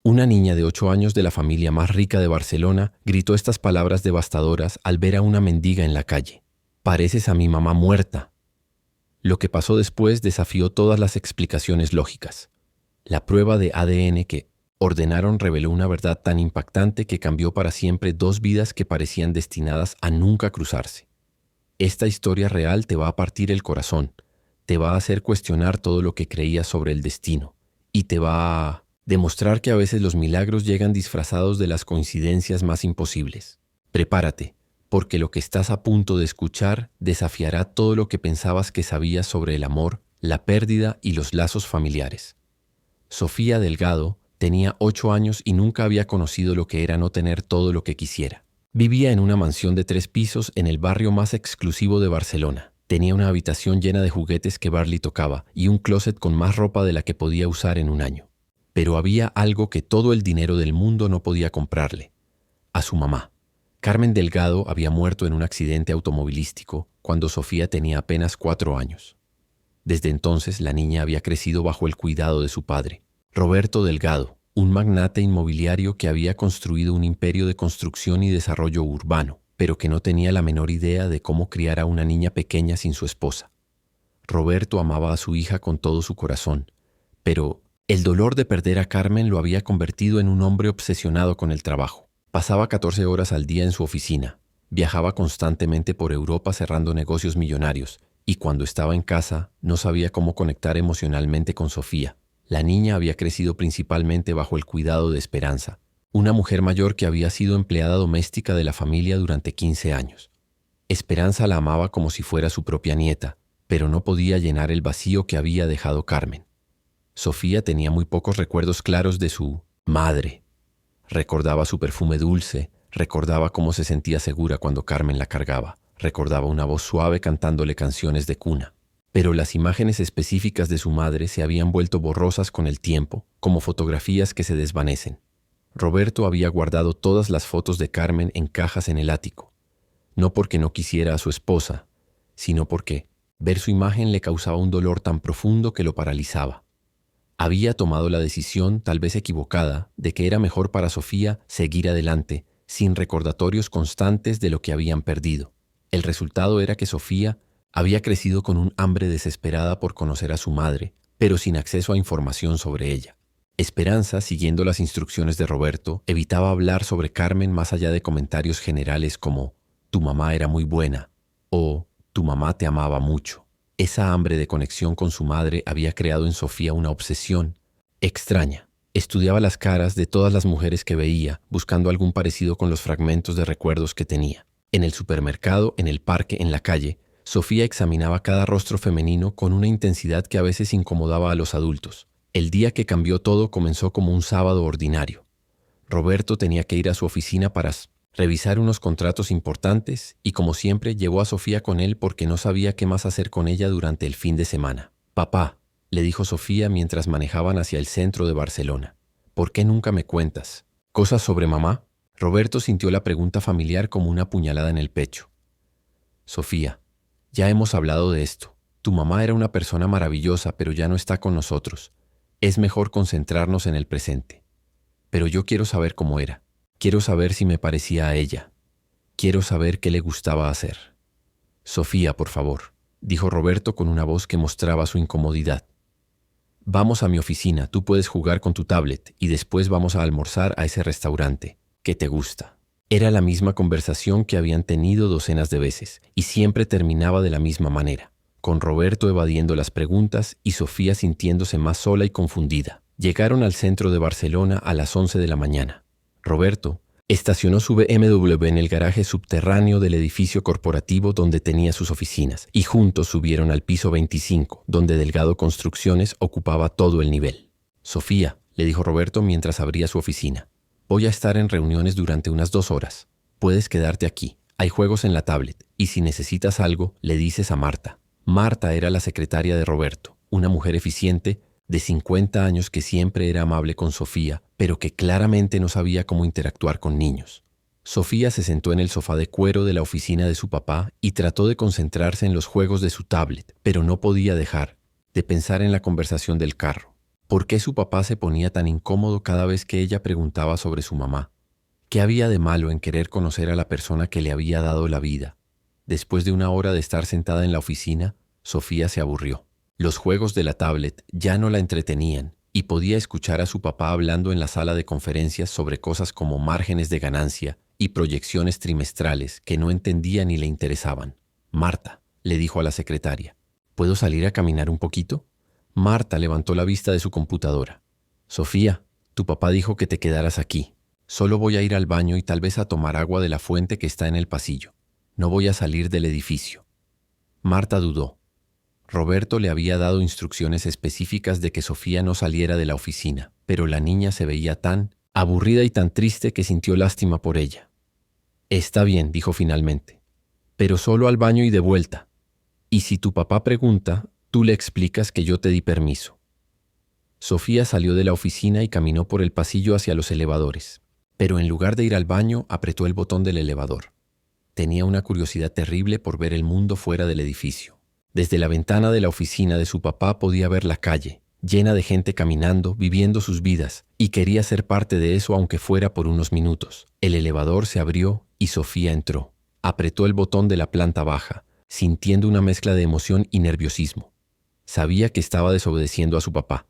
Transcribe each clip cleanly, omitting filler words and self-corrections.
Una niña de 8 años de la familia más rica de Barcelona gritó estas palabras devastadoras al ver a una mendiga en la calle. «Pareces a mi mamá muerta». Lo que pasó después desafió todas las explicaciones lógicas. La prueba de ADN que ordenaron reveló una verdad tan impactante que cambió para siempre dos vidas que parecían destinadas a nunca cruzarse. Esta historia real te va a partir el corazón, te va a hacer cuestionar todo lo que creías sobre el destino y te va a demostrar que a veces los milagros llegan disfrazados de las coincidencias más imposibles. Prepárate, porque lo que estás a punto de escuchar desafiará todo lo que pensabas que sabías sobre el amor, la pérdida y los lazos familiares. Sofía Delgado tenía 8 años y nunca había conocido lo que era no tener todo lo que quisiera. Vivía en una mansión de 3 pisos en el barrio más exclusivo de Barcelona. Tenía una habitación llena de juguetes que Barley tocaba y un closet con más ropa de la que podía usar en un año. Pero había algo que todo el dinero del mundo no podía comprarle: a su mamá. Carmen Delgado había muerto en un accidente automovilístico cuando Sofía tenía apenas 4 años. Desde entonces la niña había crecido bajo el cuidado de su padre, Roberto Delgado, un magnate inmobiliario que había construido un imperio de construcción y desarrollo urbano, pero que no tenía la menor idea de cómo criar a una niña pequeña sin su esposa. Roberto amaba a su hija con todo su corazón, pero el dolor de perder a Carmen lo había convertido en un hombre obsesionado con el trabajo. Pasaba 14 horas al día en su oficina, viajaba constantemente por Europa cerrando negocios millonarios, y cuando estaba en casa no sabía cómo conectar emocionalmente con Sofía. La niña había crecido principalmente bajo el cuidado de Esperanza, una mujer mayor que había sido empleada doméstica de la familia durante 15 años. Esperanza la amaba como si fuera su propia nieta, pero no podía llenar el vacío que había dejado Carmen. Sofía tenía muy pocos recuerdos claros de su madre. Recordaba su perfume dulce, recordaba cómo se sentía segura cuando Carmen la cargaba, recordaba una voz suave cantándole canciones de cuna. Pero las imágenes específicas de su madre se habían vuelto borrosas con el tiempo, como fotografías que se desvanecen. Roberto había guardado todas las fotos de Carmen en cajas en el ático, no porque no quisiera a su esposa, sino porque ver su imagen le causaba un dolor tan profundo que lo paralizaba. Había tomado la decisión, tal vez equivocada, de que era mejor para Sofía seguir adelante, sin recordatorios constantes de lo que habían perdido. El resultado era que Sofía había crecido con un hambre desesperada por conocer a su madre, pero sin acceso a información sobre ella. Esperanza, siguiendo las instrucciones de Roberto, evitaba hablar sobre Carmen más allá de comentarios generales como «tu mamá era muy buena» o «tu mamá te amaba mucho». Esa hambre de conexión con su madre había creado en Sofía una obsesión extraña. Estudiaba las caras de todas las mujeres que veía, buscando algún parecido con los fragmentos de recuerdos que tenía. En el supermercado, en el parque, en la calle, Sofía examinaba cada rostro femenino con una intensidad que a veces incomodaba a los adultos. El día que cambió todo comenzó como un sábado ordinario. Roberto tenía que ir a su oficina para revisar unos contratos importantes y, como siempre, llevó a Sofía con él porque no sabía qué más hacer con ella durante el fin de semana. «Papá», le dijo Sofía mientras manejaban hacia el centro de Barcelona, «¿por qué nunca me cuentas cosas sobre mamá?» Roberto sintió la pregunta familiar como una puñalada en el pecho. «Sofía, ya hemos hablado de esto. Tu mamá era una persona maravillosa, pero ya no está con nosotros. Es mejor concentrarnos en el presente. Pero yo quiero saber cómo era. Quiero saber si me parecía a ella. Quiero saber qué le gustaba hacer». «Sofía, por favor», dijo Roberto con una voz que mostraba su incomodidad. «Vamos a mi oficina, tú puedes jugar con tu tablet y después vamos a almorzar a ese restaurante. ¿Qué te gusta?» Era la misma conversación que habían tenido docenas de veces y siempre terminaba de la misma manera, con Roberto evadiendo las preguntas y Sofía sintiéndose más sola y confundida. Llegaron al centro de Barcelona a las 11 de la mañana. Roberto estacionó su BMW en el garaje subterráneo del edificio corporativo donde tenía sus oficinas y juntos subieron al piso 25, donde Delgado Construcciones ocupaba todo el nivel. «Sofía», le dijo Roberto mientras abría su oficina, «voy a estar en reuniones durante unas 2 horas. Puedes quedarte aquí. Hay juegos en la tablet y si necesitas algo, le dices a Marta». Marta era la secretaria de Roberto, una mujer eficiente de 50 años que siempre era amable con Sofía, pero que claramente no sabía cómo interactuar con niños. Sofía se sentó en el sofá de cuero de la oficina de su papá y trató de concentrarse en los juegos de su tablet, pero no podía dejar de pensar en la conversación del carro. ¿Por qué su papá se ponía tan incómodo cada vez que ella preguntaba sobre su mamá? ¿Qué había de malo en querer conocer a la persona que le había dado la vida? Después de una hora de estar sentada en la oficina, Sofía se aburrió. Los juegos de la tablet ya no la entretenían y podía escuchar a su papá hablando en la sala de conferencias sobre cosas como márgenes de ganancia y proyecciones trimestrales que no entendía ni le interesaban. Marta, le dijo a la secretaria, ¿puedo salir a caminar un poquito? Marta levantó la vista de su computadora. Sofía, tu papá dijo que te quedaras aquí. Solo voy a ir al baño y tal vez a tomar agua de la fuente que está en el pasillo. No voy a salir del edificio. Marta dudó. Roberto le había dado instrucciones específicas de que Sofía no saliera de la oficina, pero la niña se veía tan aburrida y tan triste que sintió lástima por ella. Está bien, dijo finalmente, pero solo al baño y de vuelta. Y si tu papá pregunta, tú le explicas que yo te di permiso. Sofía salió de la oficina y caminó por el pasillo hacia los elevadores, pero en lugar de ir al baño, apretó el botón del elevador. Tenía una curiosidad terrible por ver el mundo fuera del edificio. Desde la ventana de la oficina de su papá podía ver la calle, llena de gente caminando, viviendo sus vidas, y quería ser parte de eso aunque fuera por unos minutos. El elevador se abrió y Sofía entró. Apretó el botón de la planta baja, sintiendo una mezcla de emoción y nerviosismo. Sabía que estaba desobedeciendo a su papá,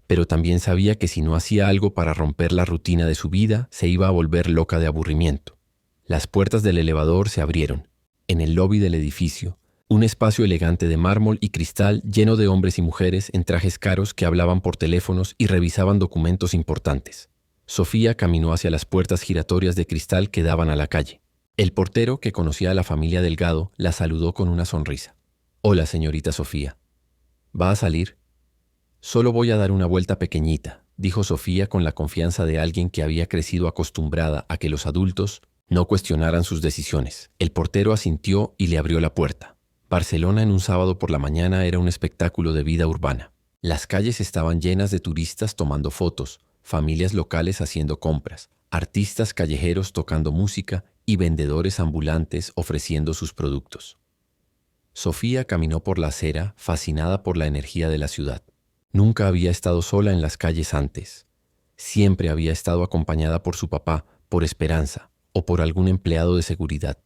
pero también sabía que si no hacía algo para romper la rutina de su vida, se iba a volver loca de aburrimiento. Las puertas del elevador se abrieron. En el lobby del edificio, un espacio elegante de mármol y cristal lleno de hombres y mujeres en trajes caros que hablaban por teléfonos y revisaban documentos importantes. Sofía caminó hacia las puertas giratorias de cristal que daban a la calle. El portero, que conocía a la familia Delgado, la saludó con una sonrisa. «Hola, señorita Sofía. ¿Va a salir?» «Solo voy a dar una vuelta pequeñita», dijo Sofía con la confianza de alguien que había crecido acostumbrada a que los adultos no cuestionaran sus decisiones. El portero asintió y le abrió la puerta. Barcelona en un sábado por la mañana era un espectáculo de vida urbana. Las calles estaban llenas de turistas tomando fotos, familias locales haciendo compras, artistas callejeros tocando música y vendedores ambulantes ofreciendo sus productos. Sofía caminó por la acera, fascinada por la energía de la ciudad. Nunca había estado sola en las calles antes. Siempre había estado acompañada por su papá, por Esperanza, o por algún empleado de seguridad.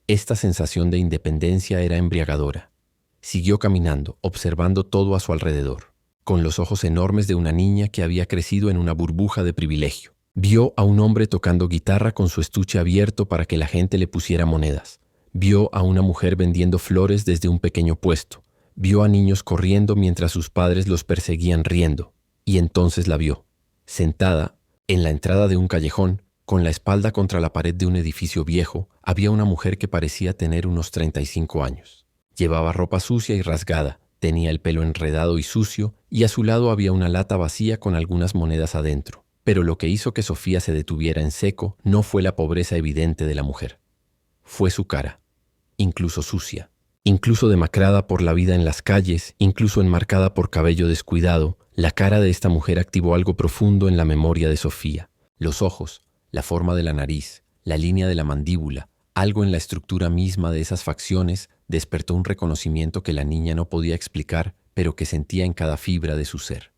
Esta sensación de independencia era embriagadora. Siguió caminando, observando todo a su alrededor, con los ojos enormes de una niña que había crecido en una burbuja de privilegio. Vio a un hombre tocando guitarra con su estuche abierto para que la gente le pusiera monedas. Vio a una mujer vendiendo flores desde un pequeño puesto. Vio a niños corriendo mientras sus padres los perseguían riendo. Y entonces la vio, sentada en la entrada de un callejón, con la espalda contra la pared de un edificio viejo, había una mujer que parecía tener unos 35 años. Llevaba ropa sucia y rasgada, tenía el pelo enredado y sucio, y a su lado había una lata vacía con algunas monedas adentro. Pero lo que hizo que Sofía se detuviera en seco no fue la pobreza evidente de la mujer. Fue su cara, incluso sucia, incluso demacrada por la vida en las calles, incluso enmarcada por cabello descuidado. La cara de esta mujer activó algo profundo en la memoria de Sofía. Los ojos, la forma de la nariz, la línea de la mandíbula, algo en la estructura misma de esas facciones despertó un reconocimiento que la niña no podía explicar, pero que sentía en cada fibra de su ser.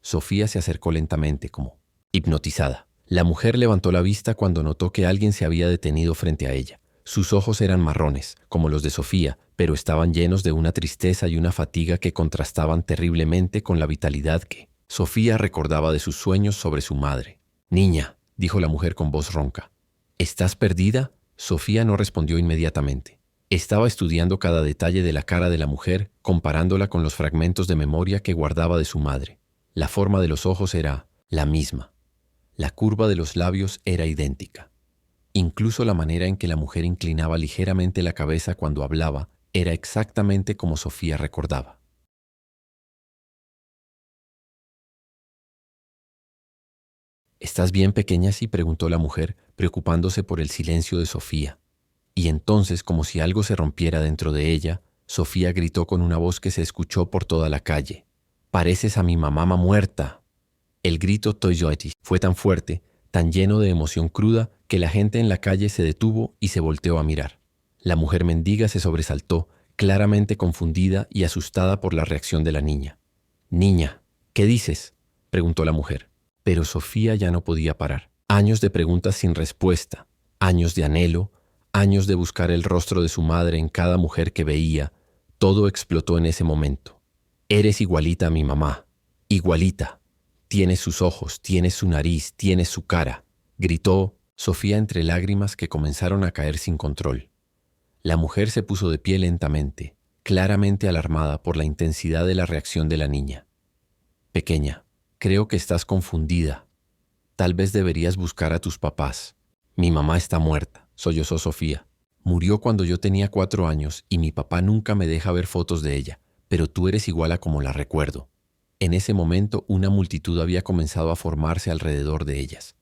Sofía se acercó lentamente, como hipnotizada. La mujer levantó la vista cuando notó que alguien se había detenido frente a ella. Sus ojos eran marrones, como los de Sofía, pero estaban llenos de una tristeza y una fatiga que contrastaban terriblemente con la vitalidad que Sofía recordaba de sus sueños sobre su madre. «Niña», dijo la mujer con voz ronca. «¿Estás perdida?» Sofía no respondió inmediatamente. Estaba estudiando cada detalle de la cara de la mujer, comparándola con los fragmentos de memoria que guardaba de su madre. La forma de los ojos era la misma. La curva de los labios era idéntica. Incluso la manera en que la mujer inclinaba ligeramente la cabeza cuando hablaba era exactamente como Sofía recordaba. «¿Estás bien, pequeña?», sí, preguntó la mujer, preocupándose por el silencio de Sofía. Y entonces, como si algo se rompiera dentro de ella, Sofía gritó con una voz que se escuchó por toda la calle. «¡Pareces a mi mamá muerta!». El grito Toyoeti fue tan fuerte, tan lleno de emoción cruda, que la gente en la calle se detuvo y se volteó a mirar. La mujer mendiga se sobresaltó, claramente confundida y asustada por la reacción de la niña. «Niña, ¿qué dices?». preguntó la mujer. Pero Sofía ya no podía parar. Años de preguntas sin respuesta, años de anhelo, años de buscar el rostro de su madre en cada mujer que veía, todo explotó en ese momento. Eres igualita a mi mamá, igualita. Tienes sus ojos, tienes su nariz, tienes su cara, gritó Sofía entre lágrimas que comenzaron a caer sin control. La mujer se puso de pie lentamente, claramente alarmada por la intensidad de la reacción de la niña. Pequeña, creo que estás confundida. Tal vez deberías buscar a tus papás. Mi mamá está muerta, sollozó Sofía. Murió cuando yo tenía 4 años y mi papá nunca me deja ver fotos de ella, pero tú eres igual a como la recuerdo. En ese momento una multitud había comenzado a formarse alrededor de ellas.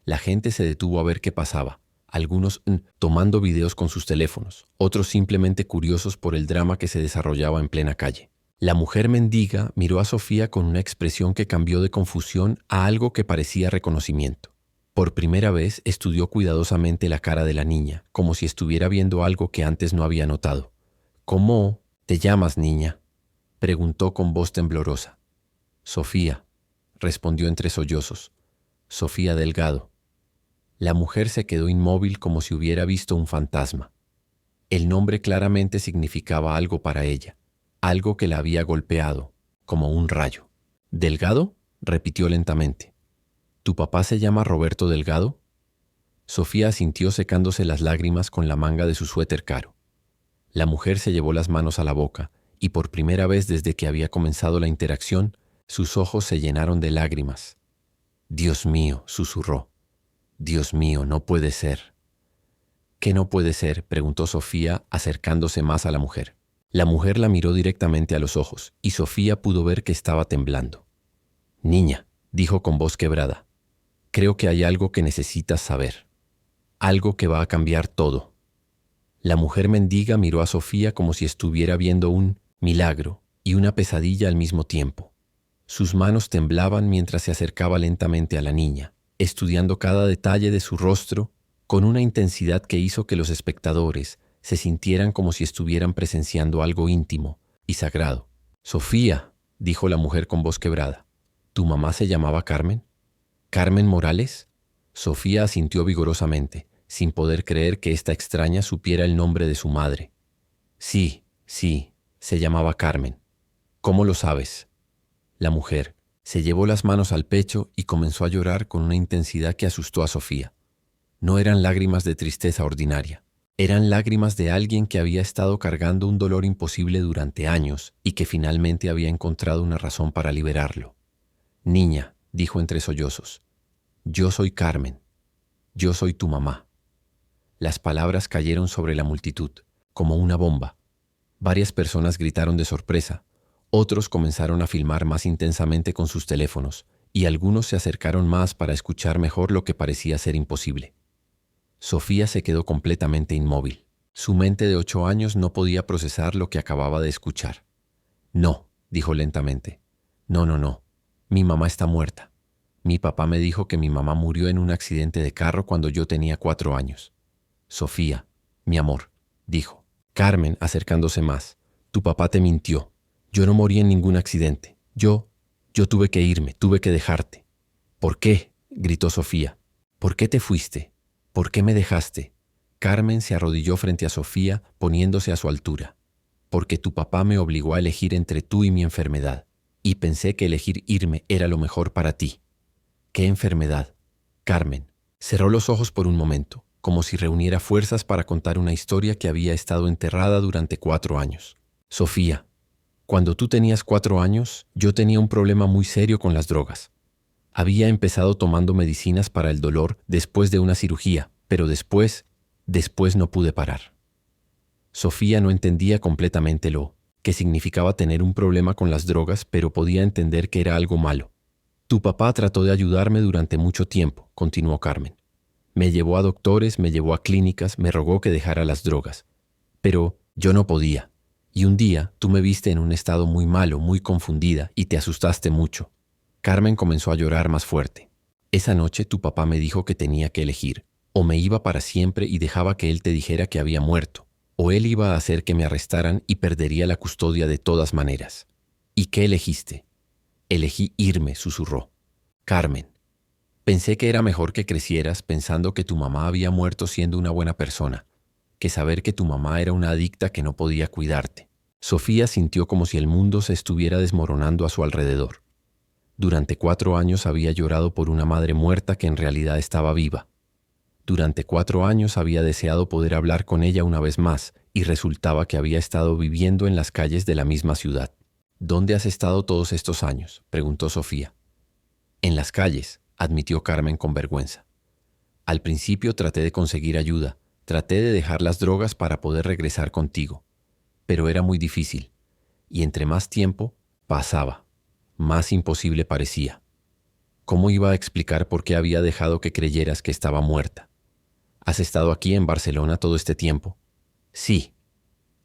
La gente se detuvo a ver qué pasaba, algunos tomando videos con sus teléfonos, otros simplemente curiosos por el drama que se desarrollaba en plena calle. La mujer mendiga miró a Sofía con una expresión que cambió de confusión a algo que parecía reconocimiento. Por primera vez estudió cuidadosamente la cara de la niña, como si estuviera viendo algo que antes no había notado. ¿Cómo te llamas, niña?, preguntó con voz temblorosa. Sofía, respondió entre sollozos. Sofía Delgado. La mujer se quedó inmóvil como si hubiera visto un fantasma. El nombre claramente significaba algo para ella, algo que la había golpeado, como un rayo. ¿Delgado?, repitió lentamente. ¿Tu papá se llama Roberto Delgado? Sofía asintió secándose las lágrimas con la manga de su suéter caro. La mujer se llevó las manos a la boca y por primera vez desde que había comenzado la interacción, sus ojos se llenaron de lágrimas. Dios mío, susurró. Dios mío, no puede ser. ¿Qué no puede ser?, preguntó Sofía, acercándose más a la mujer. La mujer la miró directamente a los ojos y Sofía pudo ver que estaba temblando. Niña, dijo con voz quebrada, creo que hay algo que necesitas saber. Algo que va a cambiar todo. La mujer mendiga miró a Sofía como si estuviera viendo un milagro y una pesadilla al mismo tiempo. Sus manos temblaban mientras se acercaba lentamente a la niña, estudiando cada detalle de su rostro con una intensidad que hizo que los espectadores se sintieran como si estuvieran presenciando algo íntimo y sagrado. Sofía, dijo la mujer con voz quebrada, ¿tu mamá se llamaba Carmen? ¿Carmen Morales? Sofía asintió vigorosamente, sin poder creer que esta extraña supiera el nombre de su madre. Sí, se llamaba Carmen. ¿Cómo lo sabes? La mujer se llevó las manos al pecho y comenzó a llorar con una intensidad que asustó a Sofía. No eran lágrimas de tristeza ordinaria. Eran lágrimas de alguien que había estado cargando un dolor imposible durante años y que finalmente había encontrado una razón para liberarlo. Niña, dijo entre sollozos, yo soy Carmen. Yo soy tu mamá. Las palabras cayeron sobre la multitud, como una bomba. Varias personas gritaron de sorpresa, otros comenzaron a filmar más intensamente con sus teléfonos, y algunos se acercaron más para escuchar mejor lo que parecía ser imposible. Sofía se quedó completamente inmóvil. Su mente de 8 años no podía procesar lo que acababa de escuchar. No, dijo lentamente. No. Mi mamá está muerta. Mi papá me dijo que mi mamá murió en un accidente de carro cuando yo tenía 4 años. Sofía, mi amor, dijo. Carmen, acercándose más. Tu papá te mintió. Yo no morí en ningún accidente. Yo tuve que irme, tuve que dejarte. ¿Por qué?, gritó Sofía. ¿Por qué te fuiste? ¿Por qué me dejaste? Carmen se arrodilló frente a Sofía, poniéndose a su altura. Porque tu papá me obligó a elegir entre tú y mi enfermedad, y pensé que elegir irme era lo mejor para ti. ¿Qué enfermedad? Carmen cerró los ojos por un momento, como si reuniera fuerzas para contar una historia que había estado enterrada durante 4 años. Sofía, cuando tú tenías 4 años, yo tenía un problema muy serio con las drogas. Había empezado tomando medicinas para el dolor después de una cirugía, pero después no pude parar. Sofía no entendía completamente lo que significaba tener un problema con las drogas, pero podía entender que era algo malo. Tu papá trató de ayudarme durante mucho tiempo, continuó Carmen. Me llevó a doctores, me llevó a clínicas, me rogó que dejara las drogas. Pero yo no podía. Y un día tú me viste en un estado muy malo, muy confundida, y te asustaste mucho. Carmen comenzó a llorar más fuerte. Esa noche tu papá me dijo que tenía que elegir. O me iba para siempre y dejaba que él te dijera que había muerto, o él iba a hacer que me arrestaran y perdería la custodia de todas maneras. ¿Y qué elegiste? Elegí irme, susurró. Carmen, pensé que era mejor que crecieras pensando que tu mamá había muerto siendo una buena persona, que saber que tu mamá era una adicta que no podía cuidarte. Sofía sintió como si el mundo se estuviera desmoronando a su alrededor. Durante 4 años había llorado por una madre muerta que en realidad estaba viva. Durante 4 años había deseado poder hablar con ella una vez más y resultaba que había estado viviendo en las calles de la misma ciudad. ¿Dónde has estado todos estos años?, preguntó Sofía. En las calles, admitió Carmen con vergüenza. Al principio traté de conseguir ayuda, traté de dejar las drogas para poder regresar contigo, pero era muy difícil, y entre más tiempo pasaba, más imposible parecía. ¿Cómo iba a explicar por qué había dejado que creyeras que estaba muerta? ¿Has estado aquí en Barcelona todo este tiempo? Sí,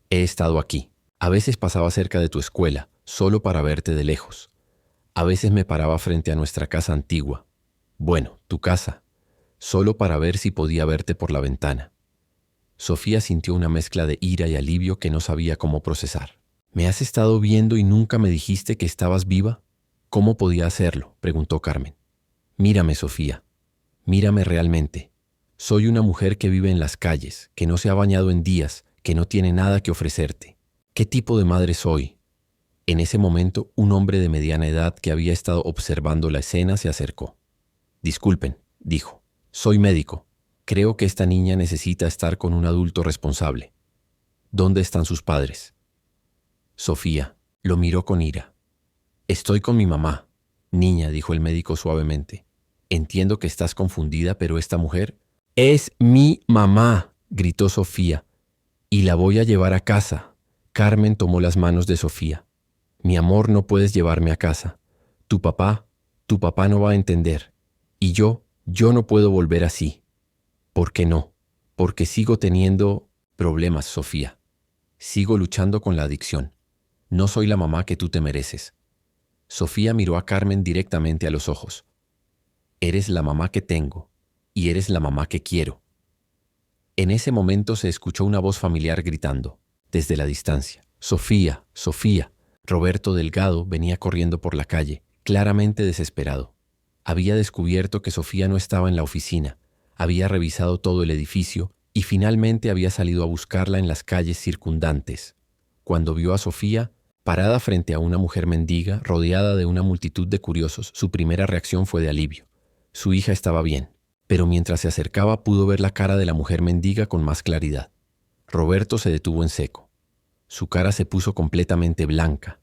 he estado aquí. A veces pasaba cerca de tu escuela, solo para verte de lejos. A veces me paraba frente a nuestra casa antigua. Bueno, tu casa, solo para ver si podía verte por la ventana. Sofía sintió una mezcla de ira y alivio que no sabía cómo procesar. ¿Me has estado viendo y nunca me dijiste que estabas viva? ¿Cómo podía hacerlo?, preguntó Carmen. Mírame, Sofía. Mírame realmente. Soy una mujer que vive en las calles, que no se ha bañado en días, que no tiene nada que ofrecerte. ¿Qué tipo de madre soy? En ese momento, un hombre de mediana edad que había estado observando la escena se acercó. Disculpen, dijo. Soy médico. Creo que esta niña necesita estar con un adulto responsable. ¿Dónde están sus padres? Sofía lo miró con ira. Estoy con mi mamá. Niña, dijo el médico suavemente. Entiendo que estás confundida, pero esta mujer es mi mamá, gritó Sofía. Y la voy a llevar a casa. Carmen tomó las manos de Sofía. Mi amor, no puedes llevarme a casa. Tu papá no va a entender. Y yo no puedo volver así. ¿Por qué no? Porque sigo teniendo problemas, Sofía. Sigo luchando con la adicción. No soy la mamá que tú te mereces. Sofía miró a Carmen directamente a los ojos. Eres la mamá que tengo y eres la mamá que quiero. En ese momento se escuchó una voz familiar gritando, desde la distancia. Sofía, Sofía. Roberto Delgado venía corriendo por la calle, claramente desesperado. Había descubierto que Sofía no estaba en la oficina, había revisado todo el edificio y finalmente había salido a buscarla en las calles circundantes. Cuando vio a Sofía, parada frente a una mujer mendiga, rodeada de una multitud de curiosos, su primera reacción fue de alivio. Su hija estaba bien, pero mientras se acercaba pudo ver la cara de la mujer mendiga con más claridad. Roberto se detuvo en seco. Su cara se puso completamente blanca.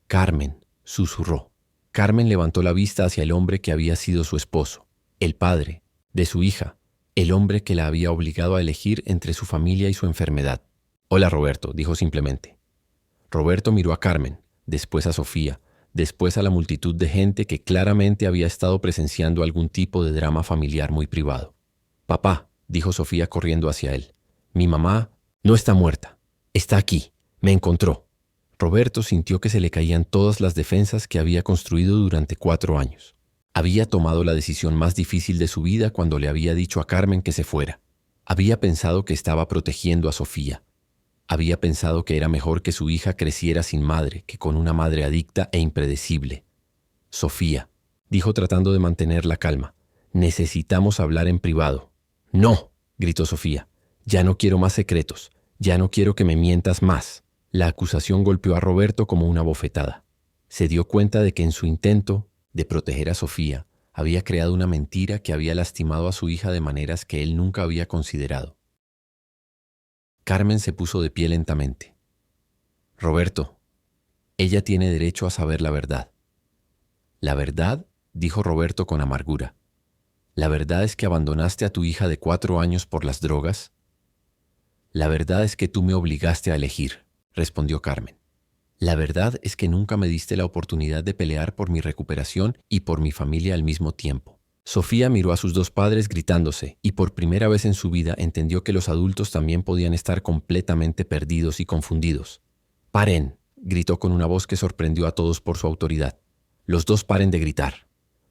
Carmen, susurró. Carmen levantó la vista hacia el hombre que había sido su esposo, el padre de su hija, el hombre que la había obligado a elegir entre su familia y su enfermedad. Hola, Roberto, dijo simplemente. Roberto miró a Carmen, después a Sofía, después a la multitud de gente que claramente había estado presenciando algún tipo de drama familiar muy privado. Papá, dijo Sofía corriendo hacia él. Mi mamá no está muerta. Está aquí. Me encontró. Roberto sintió que se le caían todas las defensas que había construido durante 4 años. Había tomado la decisión más difícil de su vida cuando le había dicho a Carmen que se fuera. Había pensado que estaba protegiendo a Sofía. Había pensado que era mejor que su hija creciera sin madre que con una madre adicta e impredecible. Sofía, dijo tratando de mantener la calma, necesitamos hablar en privado. No, gritó Sofía, ya no quiero más secretos, ya no quiero que me mientas más. La acusación golpeó a Roberto como una bofetada. Se dio cuenta de que en su intento de proteger a Sofía había creado una mentira que había lastimado a su hija de maneras que él nunca había considerado. Carmen se puso de pie lentamente. Roberto, ella tiene derecho a saber la verdad. ¿La verdad?, dijo Roberto con amargura. ¿La verdad es que abandonaste a tu hija de 4 años por las drogas? La verdad es que tú me obligaste a elegir, respondió Carmen. La verdad es que nunca me diste la oportunidad de pelear por mi recuperación y por mi familia al mismo tiempo. Sofía miró a sus 2 padres gritándose y por primera vez en su vida entendió que los adultos también podían estar completamente perdidos y confundidos. ¡Paren!, gritó con una voz que sorprendió a todos por su autoridad. Los 2 paren de gritar.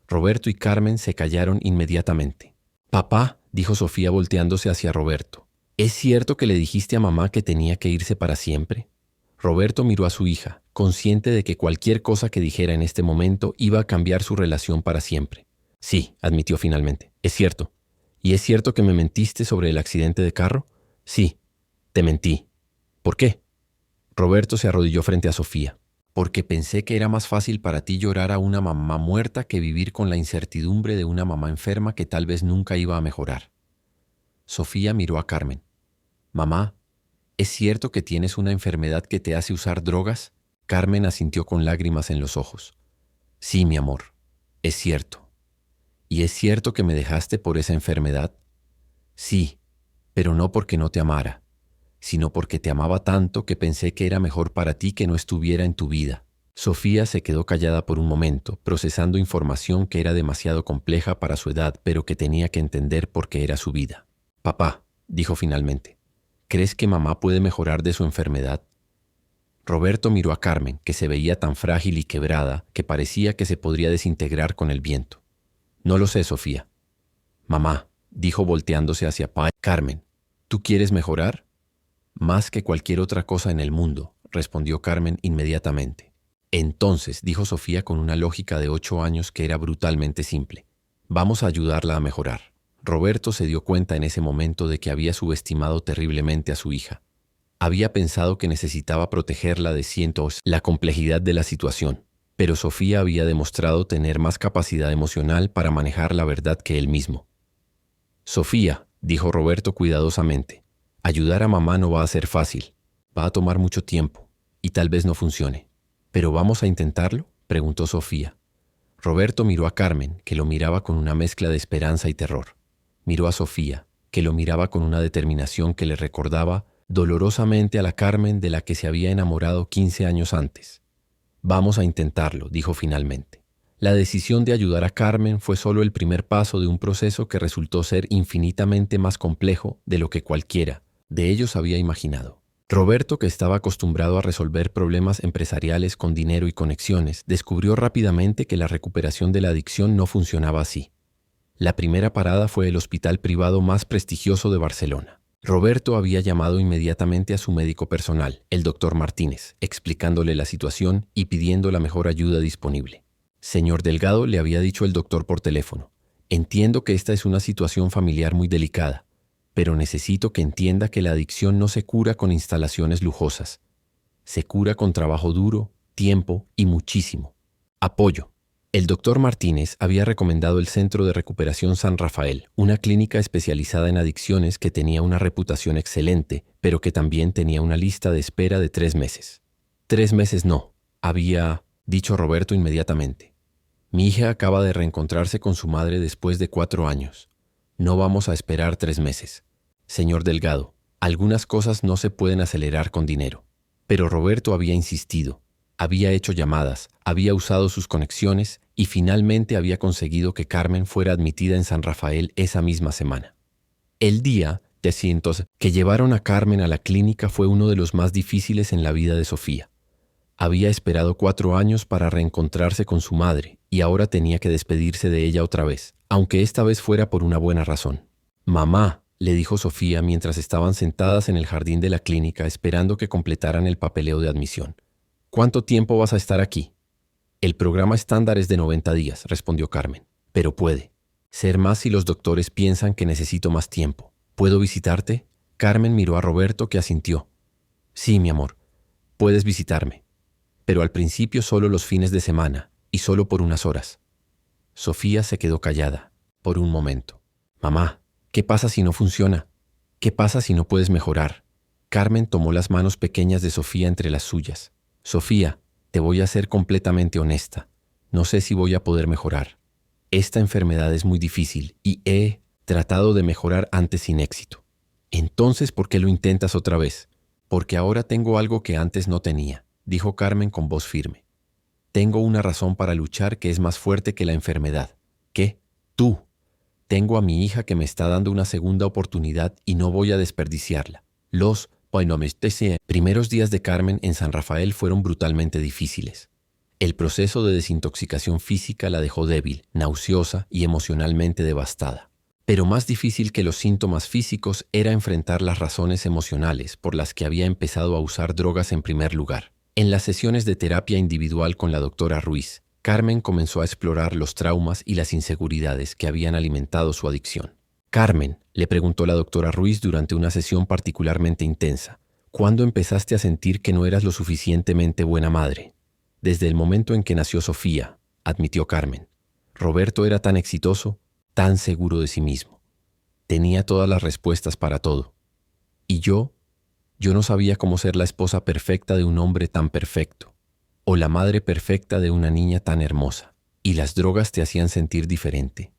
Roberto y Carmen se callaron inmediatamente. Papá, dijo Sofía volteándose hacia Roberto, ¿es cierto que le dijiste a mamá que tenía que irse para siempre? Roberto miró a su hija, consciente de que cualquier cosa que dijera en este momento iba a cambiar su relación para siempre. Sí, admitió finalmente, es cierto. ¿Y es cierto que me mentiste sobre el accidente de carro? Sí, te mentí. ¿Por qué? Roberto se arrodilló frente a Sofía. Porque pensé que era más fácil para ti llorar a una mamá muerta que vivir con la incertidumbre de una mamá enferma que tal vez nunca iba a mejorar. Sofía miró a Carmen. Mamá, ¿es cierto que tienes una enfermedad que te hace usar drogas? Carmen asintió con lágrimas en los ojos. Sí, mi amor, es cierto. ¿Y es cierto que me dejaste por esa enfermedad? Sí, pero no porque no te amara, sino porque te amaba tanto que pensé que era mejor para ti que no estuviera en tu vida. Sofía se quedó callada por un momento, procesando información que era demasiado compleja para su edad, pero que tenía que entender porque era su vida. Papá, dijo finalmente, ¿crees que mamá puede mejorar de su enfermedad? Roberto miró a Carmen, que se veía tan frágil y quebrada que parecía que se podría desintegrar con el viento. No lo sé, Sofía. Mamá, dijo volteándose hacia Carmen, ¿tú quieres mejorar? Más que cualquier otra cosa en el mundo, respondió Carmen inmediatamente. Entonces, dijo Sofía con una lógica de 8 años que era brutalmente simple, vamos a ayudarla a mejorar. Roberto se dio cuenta en ese momento de que había subestimado terriblemente a su hija. Había pensado que necesitaba protegerla de la complejidad de la situación, pero Sofía había demostrado tener más capacidad emocional para manejar la verdad que él mismo. Sofía, dijo Roberto cuidadosamente, ayudar a mamá no va a ser fácil, va a tomar mucho tiempo y tal vez no funcione. ¿Pero vamos a intentarlo?, preguntó Sofía. Roberto miró a Carmen, que lo miraba con una mezcla de esperanza y terror. Miró a Sofía, que lo miraba con una determinación que le recordaba dolorosamente a la Carmen de la que se había enamorado 15 años antes. Vamos a intentarlo, dijo finalmente. La decisión de ayudar a Carmen fue solo el primer paso de un proceso que resultó ser infinitamente más complejo de lo que cualquiera de ellos había imaginado. Roberto, que estaba acostumbrado a resolver problemas empresariales con dinero y conexiones, descubrió rápidamente que la recuperación de la adicción no funcionaba así. La primera parada fue el hospital privado más prestigioso de Barcelona. Roberto había llamado inmediatamente a su médico personal, el doctor Martínez, explicándole la situación y pidiendo la mejor ayuda disponible. Señor Delgado, le había dicho el doctor por teléfono, entiendo que esta es una situación familiar muy delicada, pero necesito que entienda que la adicción no se cura con instalaciones lujosas. Se cura con trabajo duro, tiempo y muchísimo apoyo. El doctor Martínez había recomendado el Centro de Recuperación San Rafael, una clínica especializada en adicciones que tenía una reputación excelente, pero que también tenía una lista de espera de 3 meses. 3 meses no, había dicho Roberto inmediatamente. Mi hija acaba de reencontrarse con su madre después de 4 años. No vamos a esperar 3 meses. Señor Delgado, algunas cosas no se pueden acelerar con dinero. Pero Roberto había insistido, había hecho llamadas, había usado sus conexiones y finalmente había conseguido que Carmen fuera admitida en San Rafael esa misma semana. El día de cientos que llevaron a Carmen a la clínica fue uno de los más difíciles en la vida de Sofía. Había esperado 4 años para reencontrarse con su madre y ahora tenía que despedirse de ella otra vez, aunque esta vez fuera por una buena razón. Mamá, le dijo Sofía mientras estaban sentadas en el jardín de la clínica esperando que completaran el papeleo de admisión. ¿Cuánto tiempo vas a estar aquí? El programa estándar es de 90 días, respondió Carmen. Pero puede ser más si los doctores piensan que necesito más tiempo. ¿Puedo visitarte? Carmen miró a Roberto, que asintió. Sí, mi amor, puedes visitarme. Pero al principio solo los fines de semana y solo por unas horas. Sofía se quedó callada por un momento. Mamá, ¿qué pasa si no funciona? ¿Qué pasa si no puedes mejorar? Carmen tomó las manos pequeñas de Sofía entre las suyas. Sofía, te voy a ser completamente honesta. No sé si voy a poder mejorar. Esta enfermedad es muy difícil y he tratado de mejorar antes sin éxito. Entonces, ¿por qué lo intentas otra vez? Porque ahora tengo algo que antes no tenía, dijo Carmen con voz firme. Tengo una razón para luchar que es más fuerte que la enfermedad. ¿Qué? Tú. Tengo a mi hija que me está dando una segunda oportunidad y no voy a desperdiciarla. Los primeros días de Carmen en San Rafael fueron brutalmente difíciles. El proceso de desintoxicación física la dejó débil, nauseosa y emocionalmente devastada. Pero más difícil que los síntomas físicos era enfrentar las razones emocionales por las que había empezado a usar drogas en primer lugar. En las sesiones de terapia individual con la doctora Ruiz, Carmen comenzó a explorar los traumas y las inseguridades que habían alimentado su adicción. Carmen, le preguntó la doctora Ruiz durante una sesión particularmente intensa, ¿cuándo empezaste a sentir que no eras lo suficientemente buena madre? Desde el momento en que nació Sofía, admitió Carmen. Roberto era tan exitoso, tan seguro de sí mismo. Tenía todas las respuestas para todo. Y yo no sabía cómo ser la esposa perfecta de un hombre tan perfecto, o la madre perfecta de una niña tan hermosa. Y las drogas te hacían sentir diferente.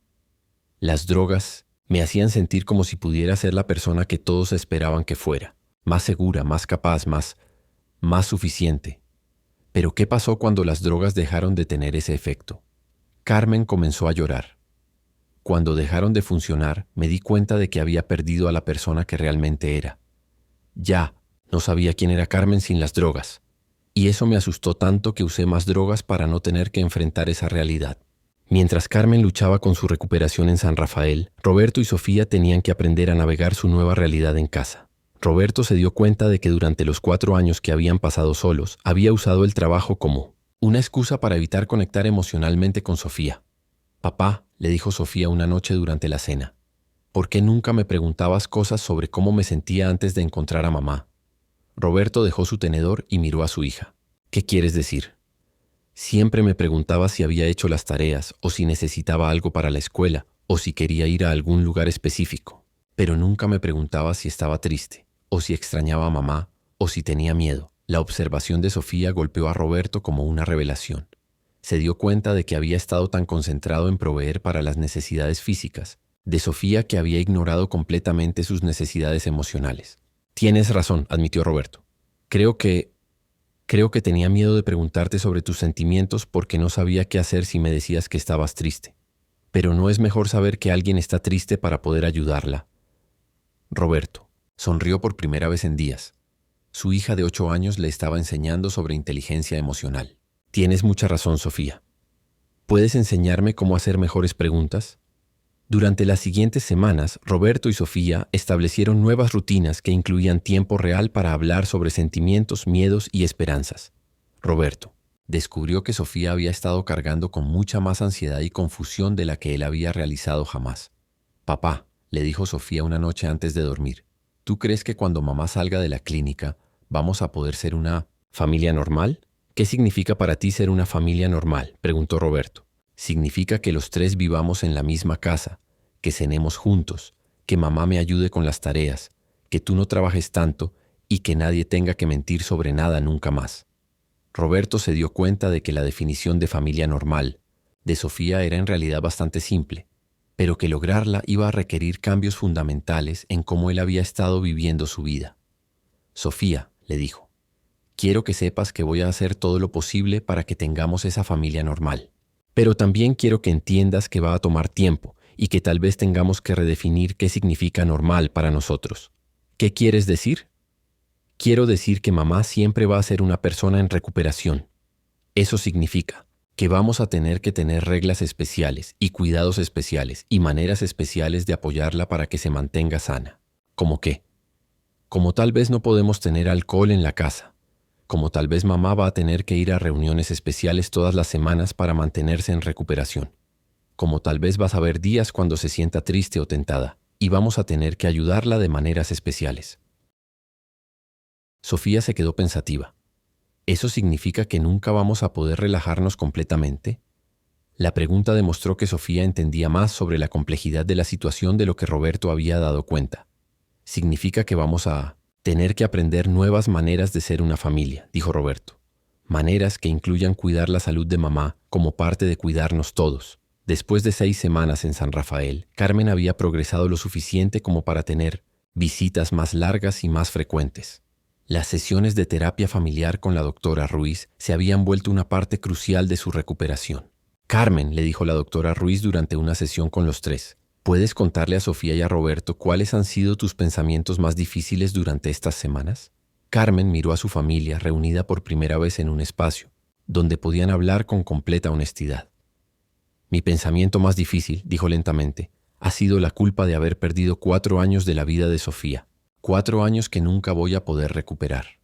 Las drogas me hacían sentir como si pudiera ser la persona que todos esperaban que fuera, más segura, más capaz, más suficiente. Pero ¿qué pasó cuando las drogas dejaron de tener ese efecto? Carmen comenzó a llorar. Cuando dejaron de funcionar, me di cuenta de que había perdido a la persona que realmente era. Ya, no sabía quién era Carmen sin las drogas. Y eso me asustó tanto que usé más drogas para no tener que enfrentar esa realidad. Mientras Carmen luchaba con su recuperación en San Rafael, Roberto y Sofía tenían que aprender a navegar su nueva realidad en casa. Roberto se dio cuenta de que durante los 4 años que habían pasado solos, había usado el trabajo como una excusa para evitar conectar emocionalmente con Sofía. «Papá», le dijo Sofía una noche durante la cena, «¿por qué nunca me preguntabas cosas sobre cómo me sentía antes de encontrar a mamá?» Roberto dejó su tenedor y miró a su hija. «¿Qué quieres decir?» «Siempre me preguntabas si había hecho las tareas o si necesitaba algo para la escuela o si quería ir a algún lugar específico, pero nunca me preguntabas si estaba triste o si extrañaba a mamá o si tenía miedo». La observación de Sofía golpeó a Roberto como una revelación. Se dio cuenta de que había estado tan concentrado en proveer para las necesidades físicas de Sofía que había ignorado completamente sus necesidades emocionales. «Tienes razón», admitió Roberto. Creo que tenía miedo de preguntarte sobre tus sentimientos porque no sabía qué hacer si me decías que estabas triste. Pero ¿no es mejor saber que alguien está triste para poder ayudarla?» Roberto sonrió por primera vez en días. Su hija de 8 años le estaba enseñando sobre inteligencia emocional. «Tienes mucha razón, Sofía. ¿Puedes enseñarme cómo hacer mejores preguntas?» Durante las siguientes semanas, Roberto y Sofía establecieron nuevas rutinas que incluían tiempo real para hablar sobre sentimientos, miedos y esperanzas. Roberto descubrió que Sofía había estado cargando con mucha más ansiedad y confusión de la que él había realizado jamás. «Papá», le dijo Sofía una noche antes de dormir, «¿tú crees que cuando mamá salga de la clínica vamos a poder ser una familia normal?» «¿Qué significa para ti ser una familia normal?», preguntó Roberto. «Significa que los 3 vivamos en la misma casa, que cenemos juntos, que mamá me ayude con las tareas, que tú no trabajes tanto y que nadie tenga que mentir sobre nada nunca más». Roberto se dio cuenta de que la definición de familia normal de Sofía era en realidad bastante simple, pero que lograrla iba a requerir cambios fundamentales en cómo él había estado viviendo su vida. «Sofía», le dijo, «quiero que sepas que voy a hacer todo lo posible para que tengamos esa familia normal. Pero también quiero que entiendas que va a tomar tiempo y que tal vez tengamos que redefinir qué significa normal para nosotros». «¿Qué quieres decir?» «Quiero decir que mamá siempre va a ser una persona en recuperación. Eso significa que vamos a tener que tener reglas especiales y cuidados especiales y maneras especiales de apoyarla para que se mantenga sana». «¿Cómo qué?» «Como tal vez no podemos tener alcohol en la casa. Como tal vez mamá va a tener que ir a reuniones especiales todas las semanas para mantenerse en recuperación. Como tal vez vas a haber días cuando se sienta triste o tentada y vamos a tener que ayudarla de maneras especiales». Sofía se quedó pensativa. ¿Eso significa que nunca vamos a poder relajarnos completamente? La pregunta demostró que Sofía entendía más sobre la complejidad de la situación de lo que Roberto había dado cuenta. «Significa que vamos a tener que aprender nuevas maneras de ser una familia», dijo Roberto. «Maneras que incluyan cuidar la salud de mamá como parte de cuidarnos todos». Después de 6 semanas en San Rafael, Carmen había progresado lo suficiente como para tener visitas más largas y más frecuentes. Las sesiones de terapia familiar con la doctora Ruiz se habían vuelto una parte crucial de su recuperación. «Carmen», le dijo la doctora Ruiz durante una sesión con los 3, ¿puedes contarle a Sofía y a Roberto cuáles han sido tus pensamientos más difíciles durante estas semanas?» Carmen miró a su familia reunida por primera vez en un espacio, donde podían hablar con completa honestidad. «Mi pensamiento más difícil», dijo lentamente, Ha sido la culpa de haber perdido 4 años de la vida de Sofía, 4 años que nunca voy a poder recuperar.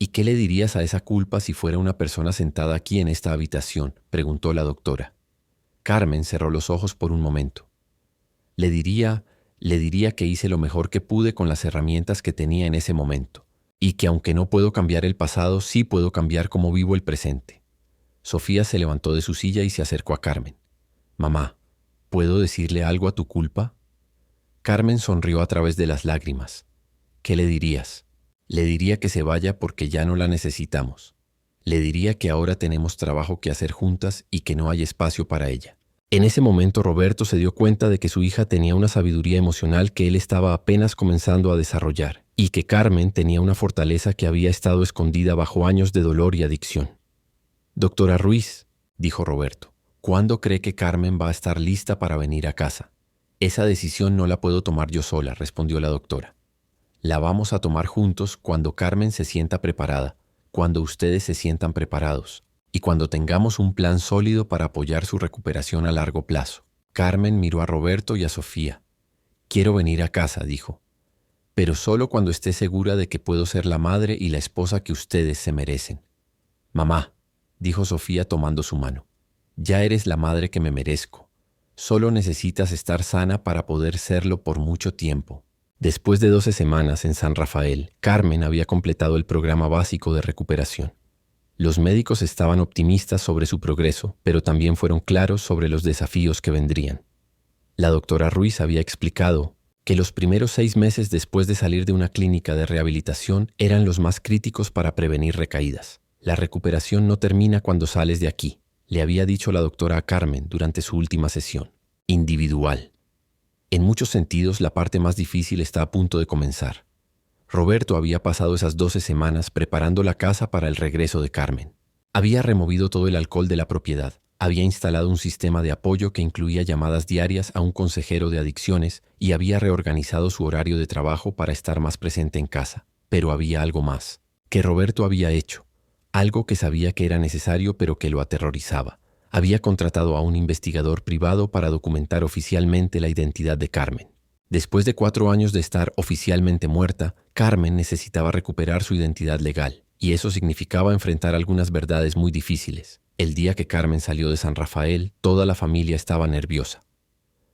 ¿Y qué le dirías a esa culpa si fuera una persona sentada aquí en esta habitación?, preguntó la doctora. Carmen cerró los ojos por un momento. Le diría que hice lo mejor que pude con las herramientas que tenía en ese momento, y que aunque no puedo cambiar el pasado, sí puedo cambiar cómo vivo el presente. Sofía se levantó de su silla y se acercó a Carmen. Mamá, ¿puedo decirle algo a tu culpa? Carmen sonrió a través de las lágrimas. ¿Qué le dirías? Le diría que se vaya porque ya no la necesitamos. Le diría que ahora tenemos trabajo que hacer juntas y que no hay espacio para ella. En ese momento Roberto se dio cuenta de que su hija tenía una sabiduría emocional que él estaba apenas comenzando a desarrollar, y que Carmen tenía una fortaleza que había estado escondida bajo años de dolor y adicción. Doctora Ruiz, dijo Roberto, ¿cuándo cree que Carmen va a estar lista para venir a casa? Esa decisión no la puedo tomar yo sola, respondió la doctora. La vamos a tomar juntos cuando Carmen se sienta preparada, cuando ustedes se sientan preparados, y cuando tengamos un plan sólido para apoyar su recuperación a largo plazo. Carmen miró a Roberto y a Sofía. Quiero venir a casa, dijo, pero solo cuando esté segura de que puedo ser la madre y la esposa que ustedes se merecen. Mamá, dijo Sofía tomando su mano, ya eres la madre que me merezco. Solo necesitas estar sana para poder serlo por mucho tiempo. Después de 12 semanas en San Rafael, Carmen había completado el programa básico de recuperación. Los médicos estaban optimistas sobre su progreso, pero también fueron claros sobre los desafíos que vendrían. La doctora Ruiz había explicado que los primeros 6 meses después de salir de una clínica de rehabilitación eran los más críticos para prevenir recaídas. La recuperación no termina cuando sales de aquí, le había dicho la doctora a Carmen durante su última sesión. Individual. En muchos sentidos, la parte más difícil está a punto de comenzar. Roberto había pasado esas 12 semanas preparando la casa para el regreso de Carmen. Había removido todo el alcohol de la propiedad, había instalado un sistema de apoyo que incluía llamadas diarias a un consejero de adicciones y había reorganizado su horario de trabajo para estar más presente en casa. Pero había algo más, que Roberto había hecho, algo que sabía que era necesario pero que lo aterrorizaba. Había contratado a un investigador privado para documentar oficialmente la identidad de Carmen. Después de 4 años de estar oficialmente muerta, Carmen necesitaba recuperar su identidad legal, y eso significaba enfrentar algunas verdades muy difíciles. El día que Carmen salió de San Rafael, toda la familia estaba nerviosa.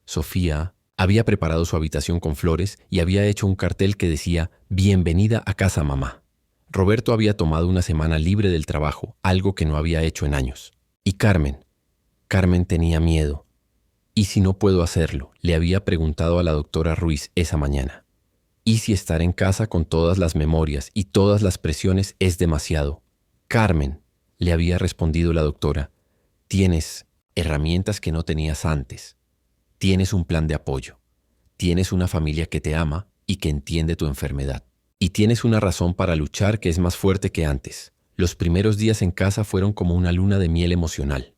Sofía había preparado su habitación con flores y había hecho un cartel que decía «Bienvenida a casa, mamá». Roberto había tomado una semana libre del trabajo, algo que no había hecho en años. Y Carmen tenía miedo. ¿Y si no puedo hacerlo?, le había preguntado a la doctora Ruiz esa mañana. ¿Y si estar en casa con todas las memorias y todas las presiones es demasiado? Carmen, le había respondido la doctora, tienes herramientas que no tenías antes. Tienes un plan de apoyo. Tienes una familia que te ama y que entiende tu enfermedad. Y tienes una razón para luchar que es más fuerte que antes. Los primeros días en casa fueron como una luna de miel emocional.